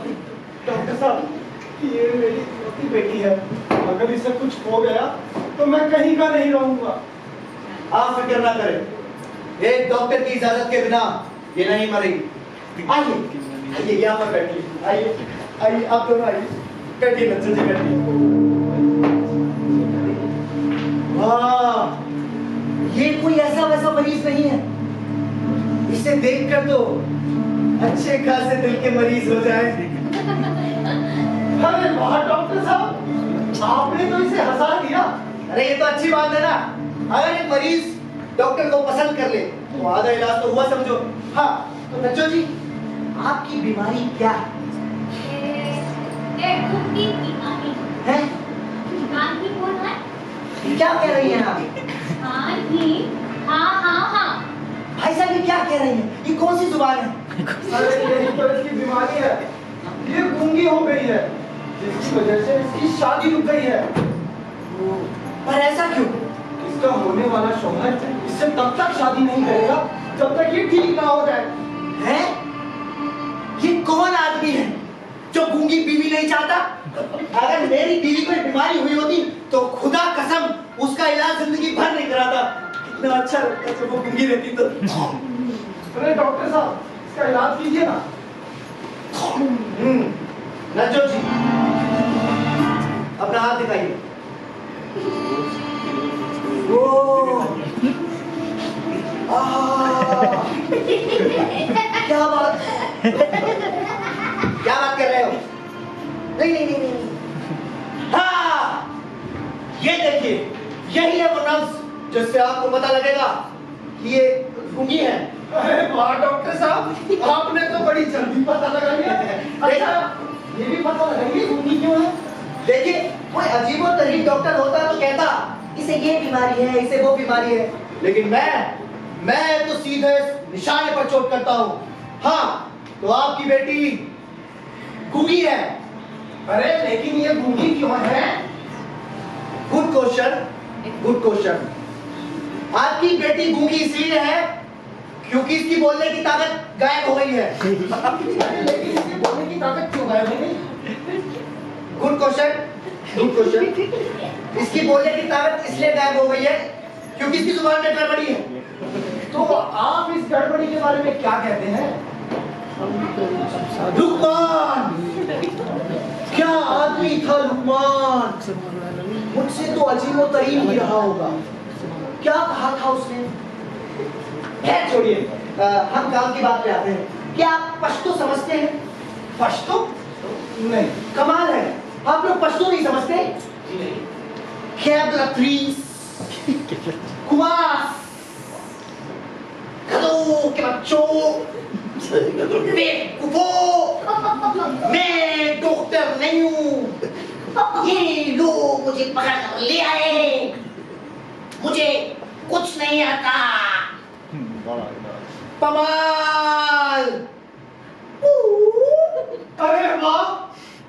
डॉक्टर साहब ये मेरी छोटी बेटी है, अगर इसे कुछ हो गया तो मैं कहीं का नहीं रहूंगा। आप फिक्र ना करें, एक डॉक्टर की इजाजत के बिना ये नहीं मरेगी। आइए आइए यहाँ पर बैठिए। आइए आइए आप दोनों आइए, बैठिए नज्जो जी बैठिए। वाह, ये कोई ऐसा वैसा मरीज नहीं है। इसे देखकर तो अच्छे खासे दिल के मरीज हो जाए। अरे वाह डॉक्टर साहब, आपने तो इसे हंसा दिया। अरे ये तो अच्छी बात है ना, अगर एक मरीज डॉक्टर को पसंद कर ले तो आधा इलाज तो हुआ समझो। हाँ तो बच्चों जी आपकी बीमारी क्या है? है? क्या कह रही हैं आप? भाई साहब ये क्या कह रही हैं? ये कौन सी जुबान है? अरे यही तो इसकी बीमारी है, ये गूंगी हो गई है, जिसकी वजह से इसकी शादी रुक गई है। पर ऐसा क्यों? इसका होने वाला शौहर इससे तब तक शादी नहीं करेगा जब तक ये ठीक ना हो जाए। हैं? ये कौन आदमी है जो गूंगी बीवी नहीं चाहता? अगर मेरी बीवी को बीमारी हुई होती तो खुदा कसम उसका इलाज जिंदगी भर नहीं कराता। कितना अच्छा लगता जब वो गूंगी रहती तो। अरे डॉक्टर साहब इसका इलाज कीजिए ना। नज्जो जी अपना हाथ दिखाइए। क्या बात क्या बात कर रहे हो? नहीं नहीं नहीं नहीं। हाँ ये देखिए, यही है वो नब्ज जिससे आपको पता लगेगा कि ये गूंगी है। अरे वाह डॉक्टर साहब, आपने तो बड़ी जल्दी पता लगा लिया। अच्छा ये भी पता लगाइए गूंगी क्यों है। देखिए कोई अजीबोगरीब डॉक्टर होता तो कहता इसे ये बीमारी है, इसे वो बीमारी है, लेकिन मैं तो सीधे निशाने पर चोट करता हूँ। हाँ, तो आपकी बेटी गूंगी है। अरे लेकिन ये गूंगी क्यों है? Good question, good question. आपकी बेटी गूंगी इसलिए है क्योंकि इसकी बोलने की ताकत गायब हो गई है। लेकिन इसके बोलने की ताकत क्यों गायब हो गई? Good question, good question. इसकी बोलने की ताकत इसलिए गायब हो गई है क्योंकि इसकी जुबान में गड़बड़ी है। तो आप इस गड़बड़ी के बारे में क्या कहते हैं? लुकमान, क्या आदमी था लुकमान। मुझसे तो अजीबोतरीन ही रहा होगा। क्या कहा था उसने? खैर छोड़िए, हम काम की बात पे आते हैं। क्या आप पश्तो समझते हैं? पश्तो? नहीं। कमाल है, आप लोग पश्तो नहीं समझते? कैबलाट्रीस, कुमास, गधों के बच्चों, बेवकूफों, मैं डॉक्टर नहीं हूँ। ये लोग मुझे पकड़ कर ले आए, मुझे कुछ नहीं आता। कमाल। अरे वाह,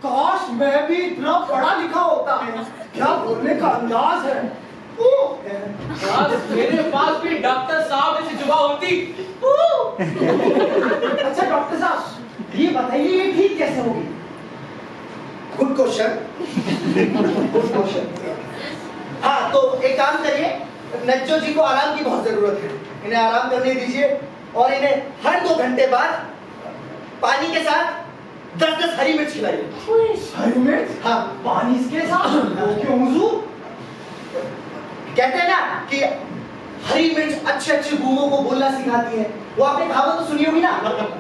काश मैं भी इतना पढ़ा लिखा होता है। क्या बोलने का अंदाज है। काश मेरे पास भी डॉक्टर साहब ऐसी जुबान होती। अच्छा डॉक्टर साहब, ये बताइए ये ठीक कैसे होगी? Good question, good question. हाँ, तो एक काम करिए, नज्जो जी को आराम की बहुत जरूरत है। इन्हें आराम करने दीजिए और इन्हें हर 2 घंटे बाद पानी के साथ 10-10 हरी मिर्च खिलाइए। हरी मिर्च? हाँ, पानी इसके साथ? क्यों हुजूर? कहते हैं ना कि हरी मिर्च अच्छे गूंगों को बोलना सिखाती है। वो आपने कहावत तो सुनी होगी ना,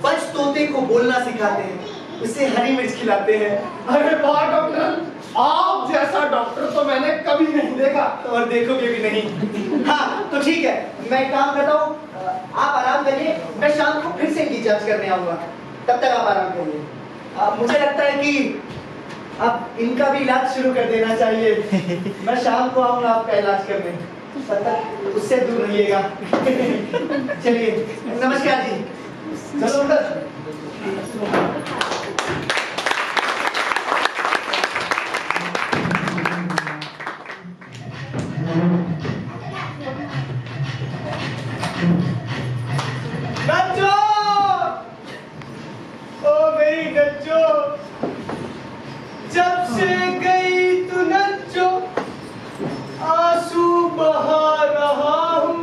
बच तोते को बोलना सिखाते हैं, उसे हरी मिर्च खिलाते हैं। अरे वाह डॉक्टर, आप जैसा डॉक्टर तो मैंने कभी नहीं देखा और देखोगे भी नहीं। हाँ, तो ठीक है, मैं एक काम करता हूँ, आप आराम करिए, मैं शाम को फिर से इनकी जांच करने आऊंगा। तब तक आप आराम करिए। मुझे लगता है कि अब इनका भी इलाज शुरू कर देना चाहिए। मैं शाम को आऊंगा आपका इलाज करने, तब तक उससे दूर रहिएगा। चलिए, नमस्कार जी। चलो अंदर। नज्जो! ओ मेरी नज्जो, जब से गई तू नज्जो, आंसू बहा रहा हूँ।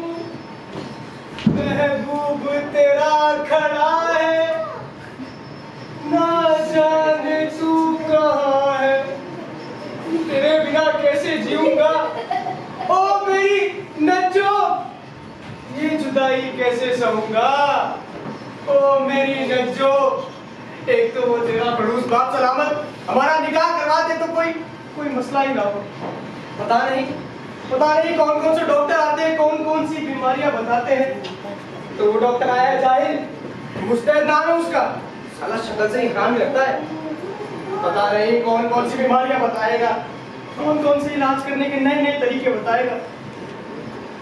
महबूब तेरा खड़ा है, ना जाने तू कहाँ है। तेरे बिना कैसे जीऊंगा ओ मेरी नज्जो, ये जुदाई कैसे सहूंगा ओ मेरी नज्जो। एक तो वो तेरा खड़ूस बाप सलामत हमारा निकाह करवा दे तो कोई मसला ही ना हो। पता नहीं कौन कौन से डॉक्टर आते हैं, कौन कौन सी बीमारियां बताते हैं। तो वो डॉक्टर आया है जाहिल, मुस्तैद नाम है उसका, साला शक्ल से ही हरामी लगता है। पता नहीं कौन कौन सी बीमारियां बताएगा, कौन कौन से इलाज करने के नए नए तरीके बताएगा।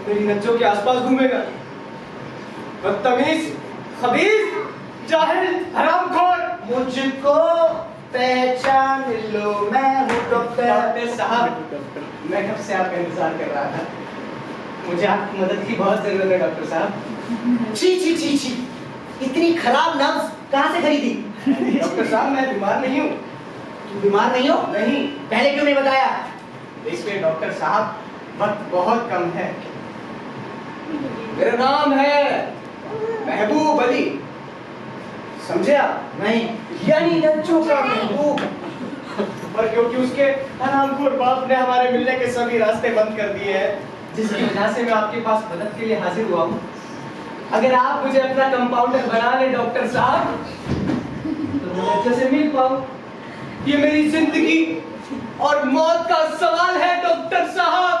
मेरी नज्जो के आसपास घूमेगा, बदतमीज, खबीज, जाहिल, हरामखोर। मुझको पहचान लो, मैं हूँ डॉक्टर साहब। मैं कब से आपका इंतजार कर रहा था, मुझे आपकी मदद की बहुत जरूरत है डॉक्टर साहब। छी, इतनी खराब नब्ज कहाँ से खरीदी? डॉक्टर साहब मैं बीमार नहीं हूँ। बीमार नहीं हो? नहीं। पहले क्यों नहीं बताया? इसलिए डॉक्टर साहब, वक्त बहुत कम है। मेरा नाम है महबूब अली, समझे आप? नहीं, यानी नज्जो का महबूब। और क्योंकि उसके हरामखोर बाप ने हमारे मिलने के सभी रास्ते बंद कर दिए हैं, जिसकी वजह से मैं आपके पास मदद के लिए हाजिर हुआ हूँ। अगर आप मुझे अपना कंपाउंडर बना ले डॉक्टर साहब, तो मैं नज्जो से मिल पाऊँ। ये मेरी जिंदगी और मौत का सवाल है डॉक्टर साहब।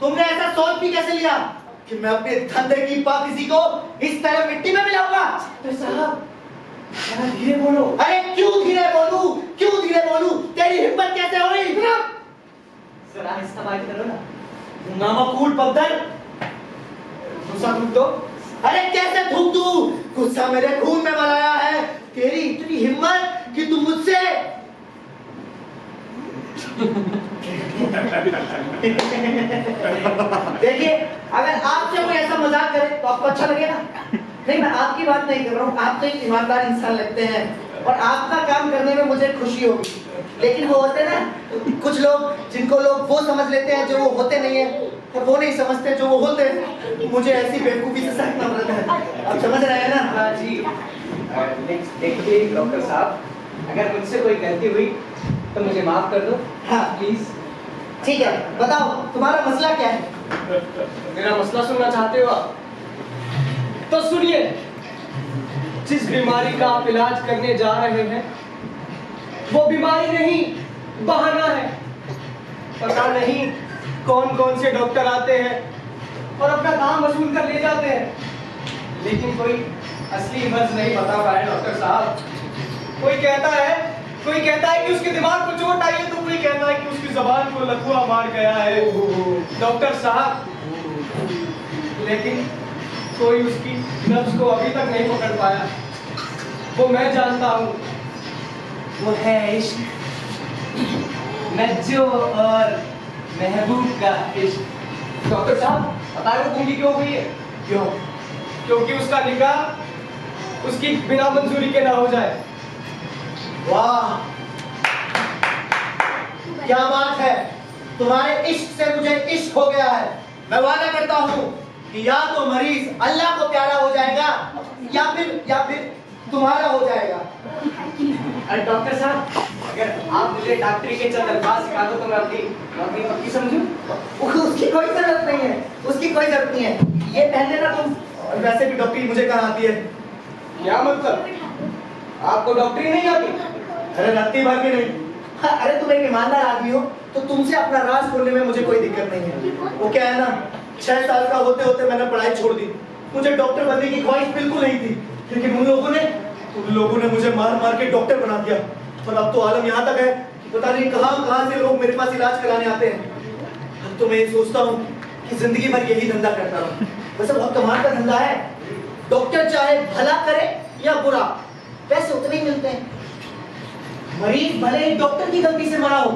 तुमने ऐसा सोच भी कैसे लिया कि मैं अपने धंधे की पाकिज़ी को इस तरह मिट्टी में मिलाऊंगा? डॉक्टर साहब धीरे बोलो। अरे क्यों धीरे बोलूं? तेरी हिम्मत कैसे हुई? जरा आहिस्ता बात करो ना। नामकूल पत्थर, गुस्सा थूक दो। अरे कैसे थूक दूं? गुस्सा मेरे खून में बनाया है। तेरी इतनी हिम्मत कि तू मुझसे देखिए, अगर आपसे कोई ऐसा मजाक करे तो आपको अच्छा लगेगा? नहीं, मैं आपकी बात नहीं कर रहा हूँ। आप तो एक ईमानदार इंसान लगते हैं और आपका काम करने में मुझे खुशी होगी। लेकिन वो होते हैं ना कुछ लोग, जिनको लोग वो समझ लेते हैं जो वो होते नहीं है, और वो नहीं समझते जो वो होते हैं। मुझे ऐसी बेवकूफी से सहना पड़ता है। आप समझ रहे हैं ना? हाँ जी। देखिए डॉक्टर साहब, अगर मुझसे कोई गलती हुई तो मुझे माफ कर दो। हाँ प्लीज। ठीक है, बताओ तुम्हारा मसला क्या है? मेरा मसला सुनना चाहते हो आप? तो सुनिए। जिस बीमारी का आप इलाज करने जा रहे हैं वो बीमारी नहीं, बहाना है। पता नहीं कौन कौन से डॉक्टर आते हैं और अपना दाम वसूल कर ले जाते हैं, लेकिन कोई असली मर्ज नहीं बता पाया डॉक्टर साहब। कोई कहता है कि उसके दिमाग को चोट आई है, तो कोई कहता है कि उसकी जबान को लकवा मार गया है डॉक्टर साहब। लेकिन कोई उसकी नब्ज को अभी तक नहीं पकड़ पाया। वो मैं जानता हूँ, वो है इश्क, नज्जो और महबूब का इश्क। डॉक्टर साहब बताए वो गूंगी क्यों हुई है? क्यों? क्योंकि उसका निकाह उसकी बिना मंजूरी के ना हो जाए। वाह, क्या बात है! तुम्हारे इश्क से मुझे इश्क हो गया है। मैं वादा करता हूँ कि या तो मरीज अल्लाह को प्यारा हो जाएगा या फिर तुम्हारा हो जाएगा। अरे डॉक्टर साहब, अगर आप मुझे डॉक्टरी के चंद अल्फाज सिखा दो तो मैं अपनी नौकरी पक्की समझूं। उसकी कोई जरूरत नहीं है, उसकी कोई जरूरत नहीं है। ये पहले ना तुम, वैसे भी डॉक्टरी मुझे कहाँ आती है? क्या मतलब? आपको डॉक्टरी नहीं आती? अरे रत्ती भर भी नहीं। हाँ, अरे तुम एक ईमानदार आदमी हो तो तुमसे अपना राज खोलने में मुझे कोई दिक्कत नहीं है। वो क्या है ना, 6 साल का होते होते मैंने पढ़ाई छोड़ दी। मुझे डॉक्टर बनने की ख्वाहिश बिल्कुल नहीं थी, लेकिन उन लोगों ने मुझे मार मार के डॉक्टर बना दिया। और अब तो आलम यहाँ तक है कि पता नहीं कहाँ से लोग मेरे पास इलाज कराने आते हैं। अब तो मैं ये सोचता हूँ कि जिंदगी भर यही धंधा करता रहूं। वैसे बहुत कमाल का धंधा है। डॉक्टर चाहे भला करे या बुरा, पैसे उतने ही मिलते हैं। मरीज भले ही डॉक्टर की गलती से मरा हो,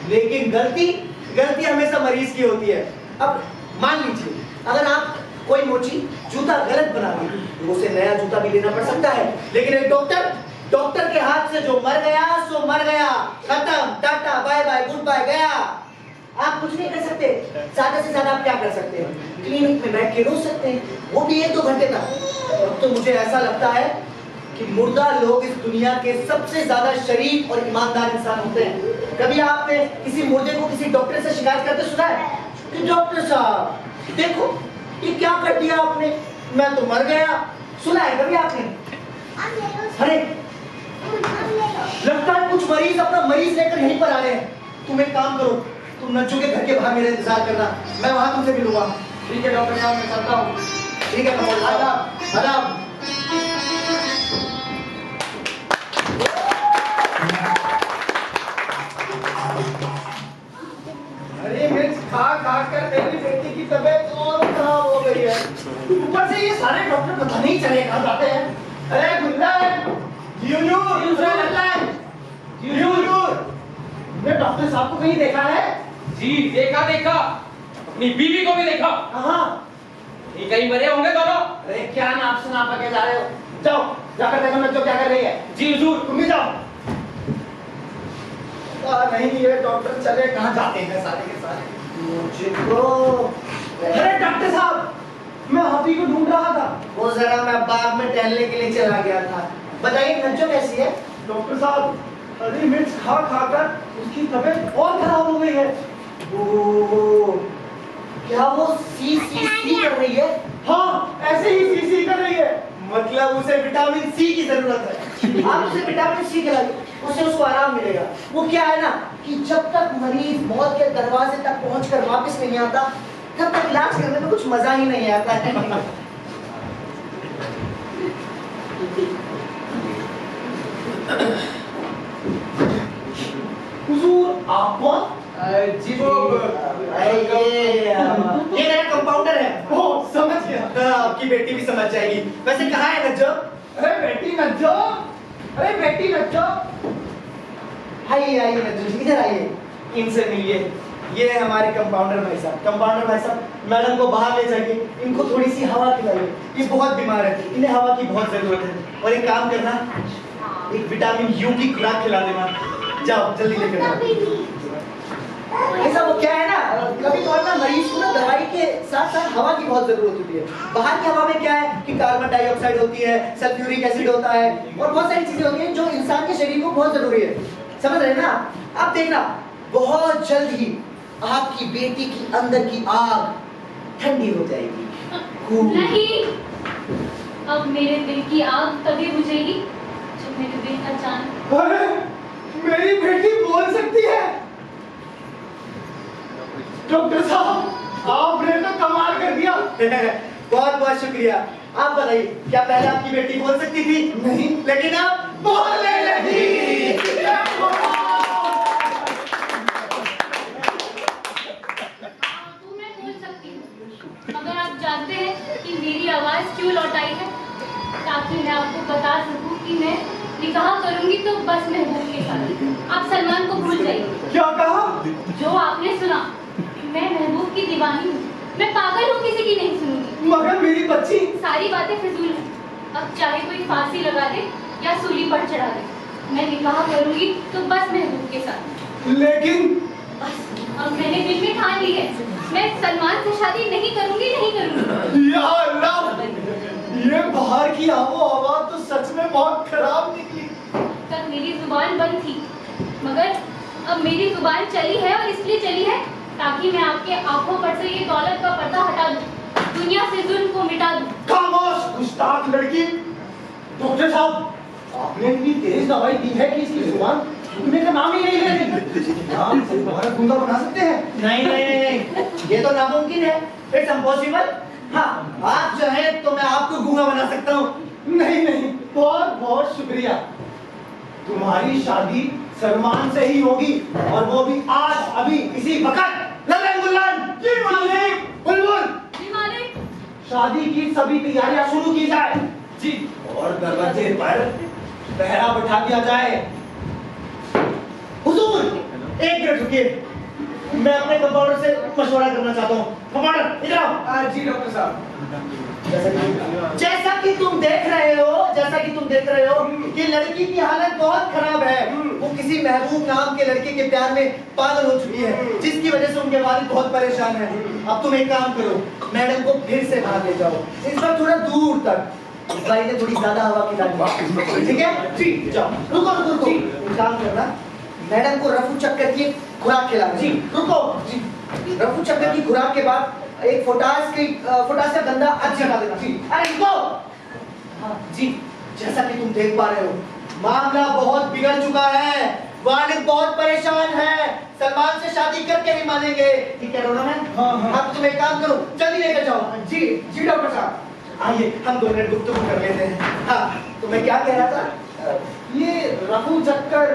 लेकिन गलती हमेशा मरीज की होती है। अब मान लीजिए अगर आप कोई मोची जूता गलत बना दी तो उसे नया जूता भी लेना पड़ सकता है, लेकिन एक डॉक्टर के हाथ से जो मर गया सो मर गया, खत्म, tata bye bye goodbye, गया। आप कुछ नहीं कर सकते। ज्यादा से ज्यादा आप क्या कर सकते हैं? क्लिनिक में बैठ के रो सकते हैं, वो भी 1-2 घंटे तक। अब तो मुझे ऐसा लगता है कि मुर्दा लोग इस दुनिया के सबसे ज्यादा शरीफ और ईमानदार इंसान होते हैं। कभी आपने किसी मुर्दे को किसी डॉक्टर से शिकायत करते सुना है कि डॉक्टर साहब देखो ये क्या कर दिया आपने, मैं तो मर गया? सुना है कभी आपने? अरे लगता है कुछ मरीज अपना मरीज लेकर यहीं पर आ रहे हैं। तुम एक काम करो, तुम नज्जू के घर के बाहर मेरा इंतजार करना, मैं वहां तुमसे मिलूंगा। ठीक है डॉक्टर साहब, मैं चलता हूँ। ठीक है कमल साहब, आदाब। अरे मिर्च खा कर मेरी बेटी की तबीयत और खराब हो गई है। ऊपर से ये सारे डॉक्टर पता नहीं चले कहाँ जाते हैं। अरे गुल्लन, ने डॉक्टर साहब को कहीं देखा है? जी देखा, अपनी बीवी को भी देखा। हाँ, ये कहीं मरे होंगे दोनों। अरे क्या नाप सुना के जा रहे हो? जाओ जाकर देखो नज्जो क्या कर रही है। जी हुजूर। तुम भी जाओ। नहीं ये डॉक्टर चले कहाँ जाते हैं सारे के सारे। मुझको अरे डॉक्टर साहब, मैं हाथी को ढूंढ रहा था। वो जरा मैं बाग में टहलने के लिए चला गया था। बताइए नज्जो कैसी है? डॉक्टर साहब, अरे मिर्च खा कर उसकी तबीयत और खराब हो गई है। ओह, क्या वो सी कर रही है? हाँ, ऐसे ही सी कर रही है। मतलब उसे विटामिन सी की जरूरत है। आप उसे विटामिन सी खिलाइए, उससे उसको आराम मिलेगा। वो क्या है ना कि जब तक मरीज मौत के दरवाजे तक पहुंचकर वापस नहीं आता, तब तक इलाज करने में कुछ मजा ही नहीं आता है। हुजूर, आप कौन? जी वो ये नया कंपाउंडर है। ओह समझ गया। आपकी बेटी भी समझ जाएगी। वैसे कहाँ है नज्जो? अरे बेटी नज्जो, अरे बेटी नज्जो। आइए आइए नज्जो जी, इधर आइए, इनसे मिलिए। ये है हमारे कंपाउंडर भाई साहब। कंपाउंडर भाई साहब, मैडम को बाहर ले जाके इनको थोड़ी सी हवा खिलाइए। ये बहुत बीमार है, इन्हें हवा की बहुत जरूरत है। और एक काम करना, एक विटामिन यू की खुराक खिला देना। जाओ जल्दी लेकर जाओ। ऐसा वो क्या है ना, कभी कभार ना मरीज को ना दवाई के साथ साथ हवा की बहुत जरूरत होती है। बाहर की हवा में क्या है कि कार्बन डाइऑक्साइड होती है, सल्फ्यूरिक एसिड होता है और बहुत सारी चीजें होती हैं जो इंसान के शरीर को बहुत जरूरी है। समझ रहे हैं ना? आप देखना बहुत जल्द ही आपकी बेटी की अंदर की आग ठंडी हो जाएगी। नहीं, अब मेरे दिल की आग तभी बुझेगी जब मेरे दिल का चांद। अरे मेरी बेटी बोल सकती है। डॉक्टर साहब आपने तो कमाल कर दिया। बहुत बहुत शुक्रिया। आप बताइए, क्या पहले आपकी बेटी बोल सकती थी? नहीं, लेकिन आप बोलने लगी। मगर आप जानते हैं कि मेरी आवाज क्यों लौटाई है? ताकि मैं आपको बता सकूं कि मैं निकाह करूंगी तो बस महबूब के साथ। आप सलमान को भूल जाइए। क्या कहा? जो आपने सुना, मैं महबूब की दीवानी हूँ। मैं पागल हूँ, किसी की नहीं सुनूंगी। मगर मेरी बच्ची। सारी बातें फिजूल हैं। अब चाहे कोई फांसी लगा दे या सूली पर चढ़ा दे, मैं निकाह करूंगी तो बस महबूब के साथ। लेकिन बस अब मैंने दिल में ठान ली है, मैं सलमान से शादी नहीं करूंगी, नहीं करूंगी। या अल्लाह, ये बाहर की आवाज़ तो सच में बहुत खराब निकली। तब मेरी जुबान बंद थी, मगर अब मेरी जुबान चली है और इसलिए चली है ताकि मैं आपके आंखों पर से ये दौलत का पर्दा हटा दूं, दुनिया से जुल्म को मिटा दूं। खामोश गुस्ताख लड़की। डॉक्टर साहब, आपने इतनी तेज दवाई दी है कि इसकी जुबान रुकने का नाम ही नहीं ले रही। नाम से दोबारा गूंगा बना सकते हैं? नहीं नहीं नहीं, ये तो नामुमकिन है। It's impossible. हाँ, आप चाहें तो मैं आपको गूंगा बना सकता हूँ। नहीं नहीं, बहुत बहुत शुक्रिया। तुम्हारी शादी सलमान से ही होगी और वो भी आज, अभी, इसी वक्त। लल्लन गुल्लन। जी मालिक। बुलबुल। जी मालिक। शादी की सभी तैयारियां शुरू की जाए। जी। और दरवाजे पर पहरा बैठा दिया जाए। हुजूर, एक मिनट रुकिए, मैं अपने कंपाउंडर से मशवरा करना चाहता हूँ। कंपाउंडर इधर आओ। जी डॉक्टर साहब। जैसा कि तुम देख रहे हो कि लड़की की हालत बहुत खराब है। वो किसी महबूब नाम के लड़के के प्यार में पागल हो चुकी है, जिसकी वजह से उनके वालिद बहुत परेशान हैं। अब तुम एक काम करो, मैडम को फिर से बाहर ले जाओ, इस बार थोड़ा दूर तक। भाई ने थोड़ी ज्यादा हवा खिलाई, ठीक है? जी जाओ। रुको, एक काम करना, मैडम को रफू चक्कर की खुराक खिलाना। जी रुको। जी, रफू चक्कर की खुराक के बाद एक पोटास का गंदा आज लगा देना। जी अरे रुको। हाँ जी, जैसा कि तुम देख पा रहे हो, मामला बहुत बिगड़ चुका है। वालिद बहुत परेशान है, सलमान से शादी करके ही मानेंगे। ठीक है रोना मैम? हाँ। अब तुम एक काम करो, जल्दी लेकर जाओ। जी जी डॉक्टर साहब, आइए हम 2 मिनट गुफ्तगू कर लेते हैं। हाँ, तो मैं क्या कह रहा था? ये रफू चक्कर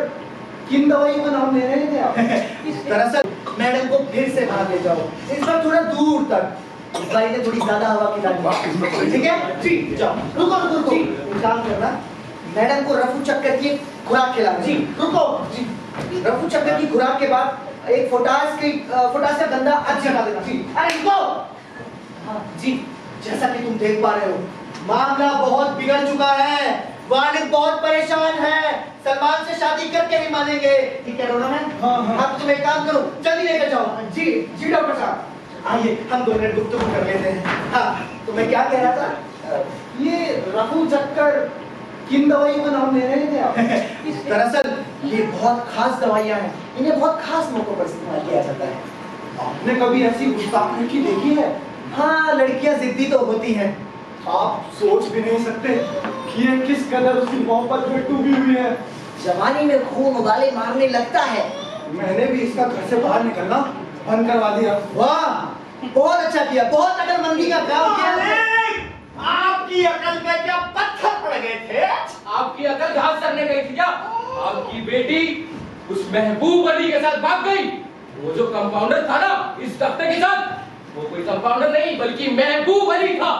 किन दवाइयों का नाम ले रहे थे आप? दरअसल मैडम को फिर से बाहर ले जाओ, इस बार थोड़ा दूर तक। भाई ने थोड़ी ज्यादा हवा खिलाई, ठीक है? जी जाओ। रुको। एक काम करना, मैडम को रफू चक्कर की खुराक खिलाना। जी रुको। जी, रफू चक्कर की खुराक के बाद एक पोटास का गंदा आज लगा देना। जी अरे रुको। हाँ जी, जैसा कि तुम देख पा रहे हो, मामला बहुत बिगड़ चुका है। वालिद बहुत परेशान है, सलमान से शादी करके ही मानेंगे। ठीक है रोना मैम? हाँ। अब तुम एक काम करो, जल्दी लेकर जाओ। जी जी डॉक्टर साहब, आइए हम 2 मिनट गुफ्तगू कर लेते हैं। हाँ, तो मैं क्या कह रहा था? ये रफू चक्कर किन दवाइयों का नाम ले रहे थे आप? दरअसल ये बहुत खास दवाइयाँ हैं, इन्हें बहुत खास मौकों पर इस्तेमाल किया जाता है। आपने कभी ऐसी गुस्ताखी देखी है? हाँ, लड़कियाँ जिद्दी तो होती हैं। आप सोच भी नहीं सकते कि ये किस कदर उसकी मोहब्बत में डूबी हुई है। जवानी में खून उबाले मारने लगता है। मैंने भी इसका घर से बाहर निकलना बंद करवा दिया। वाह, बहुत अच्छा किया, बहुत अकलमंदी का काम किया। आपकी अकल में क्या पत्थर पड़ गए थे? आपकी अकल घास करने गई थी क्या? आपकी बेटी उस महबूब अली के साथ भाग गई। वो जो कंपाउंडर था ना इस डॉक्टर के साथ, वो कोई कंपाउंडर नहीं बल्कि महबूब अली था।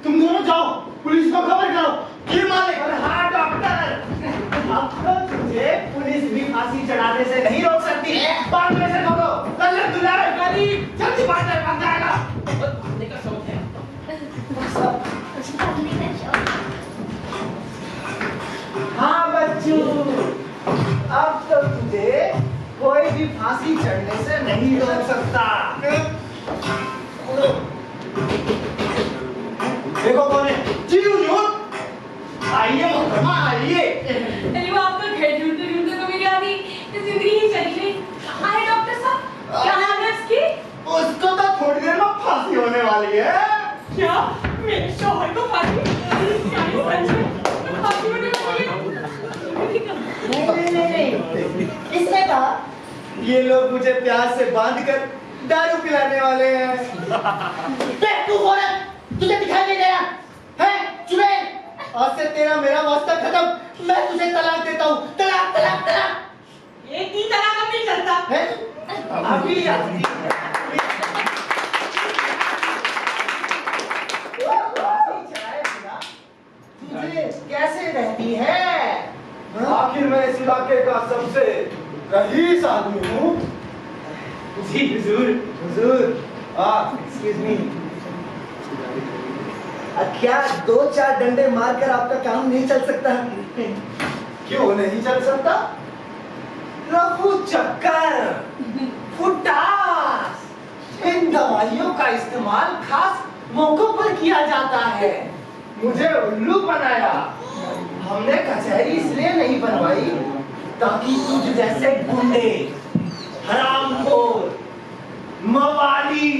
तुम दोनों जाओ, पुलिस को खबर करो। ये मालिक। हाँ डॉक्टर, अब तो तुझे पुलिस भी फांसी चढ़ाने से नहीं रोक सकती। बांध में से खोलो, कलर दुलारे गाड़ी जल्दी बांध जाएगा। भागने का शौक है। हाँ बच्चू, अब तो तुझे कोई भी फांसी चढ़ने से नहीं रोक सकता। देखो कौन है? जी हुजूर। आइए मोहतरमा, आइए। अरे वो आपका घर ढूंढते ढूंढते तो मेरी आधी जिंदगी ही चली गई। कहाँ है डॉक्टर साहब? क्या हाल है उसकी? उसको तो थोड़ी देर में फांसी होने वाली है। क्या? मेरे शौहर को फांसी? क्या ये सच में? फांसी होने वाली है? नहीं, किसने कहा? ये लोग मुझे प्यार से बांधकर दारू पिलाने वाले हैं। बेवकूफ औरत, तुझे दिखाई नहीं दे रहा है? चुड़ैल, आज से तेरा मेरा वास्ता खत्म। मैं तुझे तलाक देता हूँ। तलाक तलाक तलाक। एक ही तरह का नहीं चलता है? अभी तुझे कैसे रहती है? आखिर मैं इस इलाके का सबसे रईस आदमी हूँ। जी हुजूर। हुजूर, एक्सक्यूज मी। क्या 2-4 डंडे मारकर आपका काम नहीं चल सकता? क्यों नहीं चल सकता? रफू चक्कर, फुटास, इन दवाइयों का इस्तेमाल खास मौकों पर किया जाता है। मुझे उल्लू बनाया। हमने कचहरी इसलिए नहीं बनवाई ताकि तुझ जैसे गुंडे, हरामखोर, मवाली।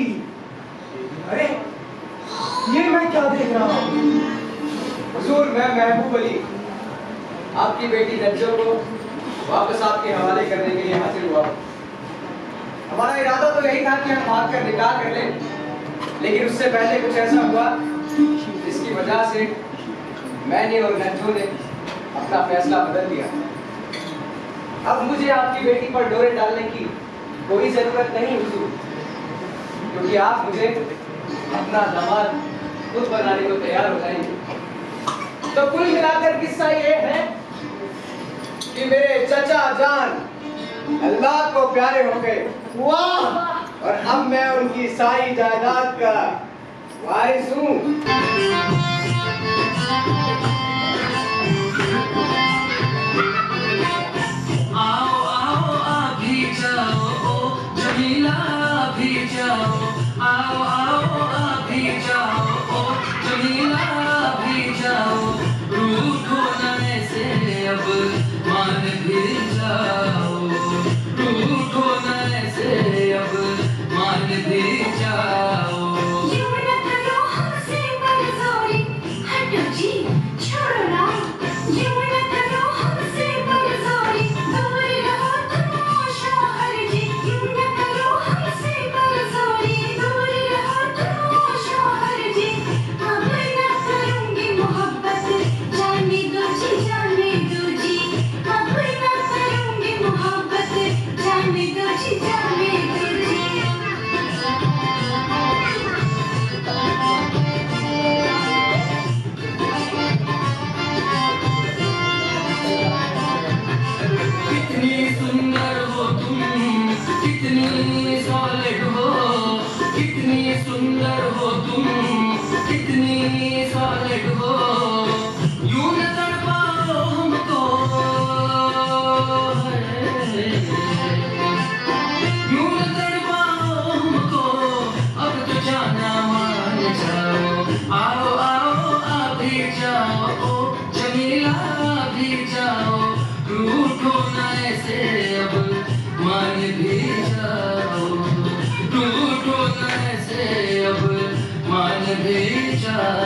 अरे ये मैं क्या देख रहा हूँ? हुजूर, मैं महबूब अली आपकी बेटी नज्जर को वापस आपके हवाले करने के लिए हाजिर हुआ। हमारा इरादा तो यही था कि हम भाग कर निकाह कर लें, लेकिन उससे पहले कुछ ऐसा हुआ जिसकी वजह से मैंने और नज्जो ने अपना फैसला बदल दिया। अब मुझे आपकी बेटी पर डोरे डालने की कोई जरूरत नहीं हुजूर, क्योंकि आप मुझे अपना दामाद खुद बनाने को तैयार हो जाएंगे। तो कुल मिलाकर किस्सा ये है कि मेरे चचा जान अल्लाह को प्यारे हो गए। वाह! और अब मैं उनकी सारी जायदाद का वारिस हूँ। आओ आओ आ भी जाओ, ओ जमीला आ भी जाओ। आओ आओ आ भी जाओ, ओ जमीला आ भी जाओ। रूठो न ऐसे अब मान भी जाओ। रूठो न ऐसे अब मान भी जाओ। मान भी जाओ।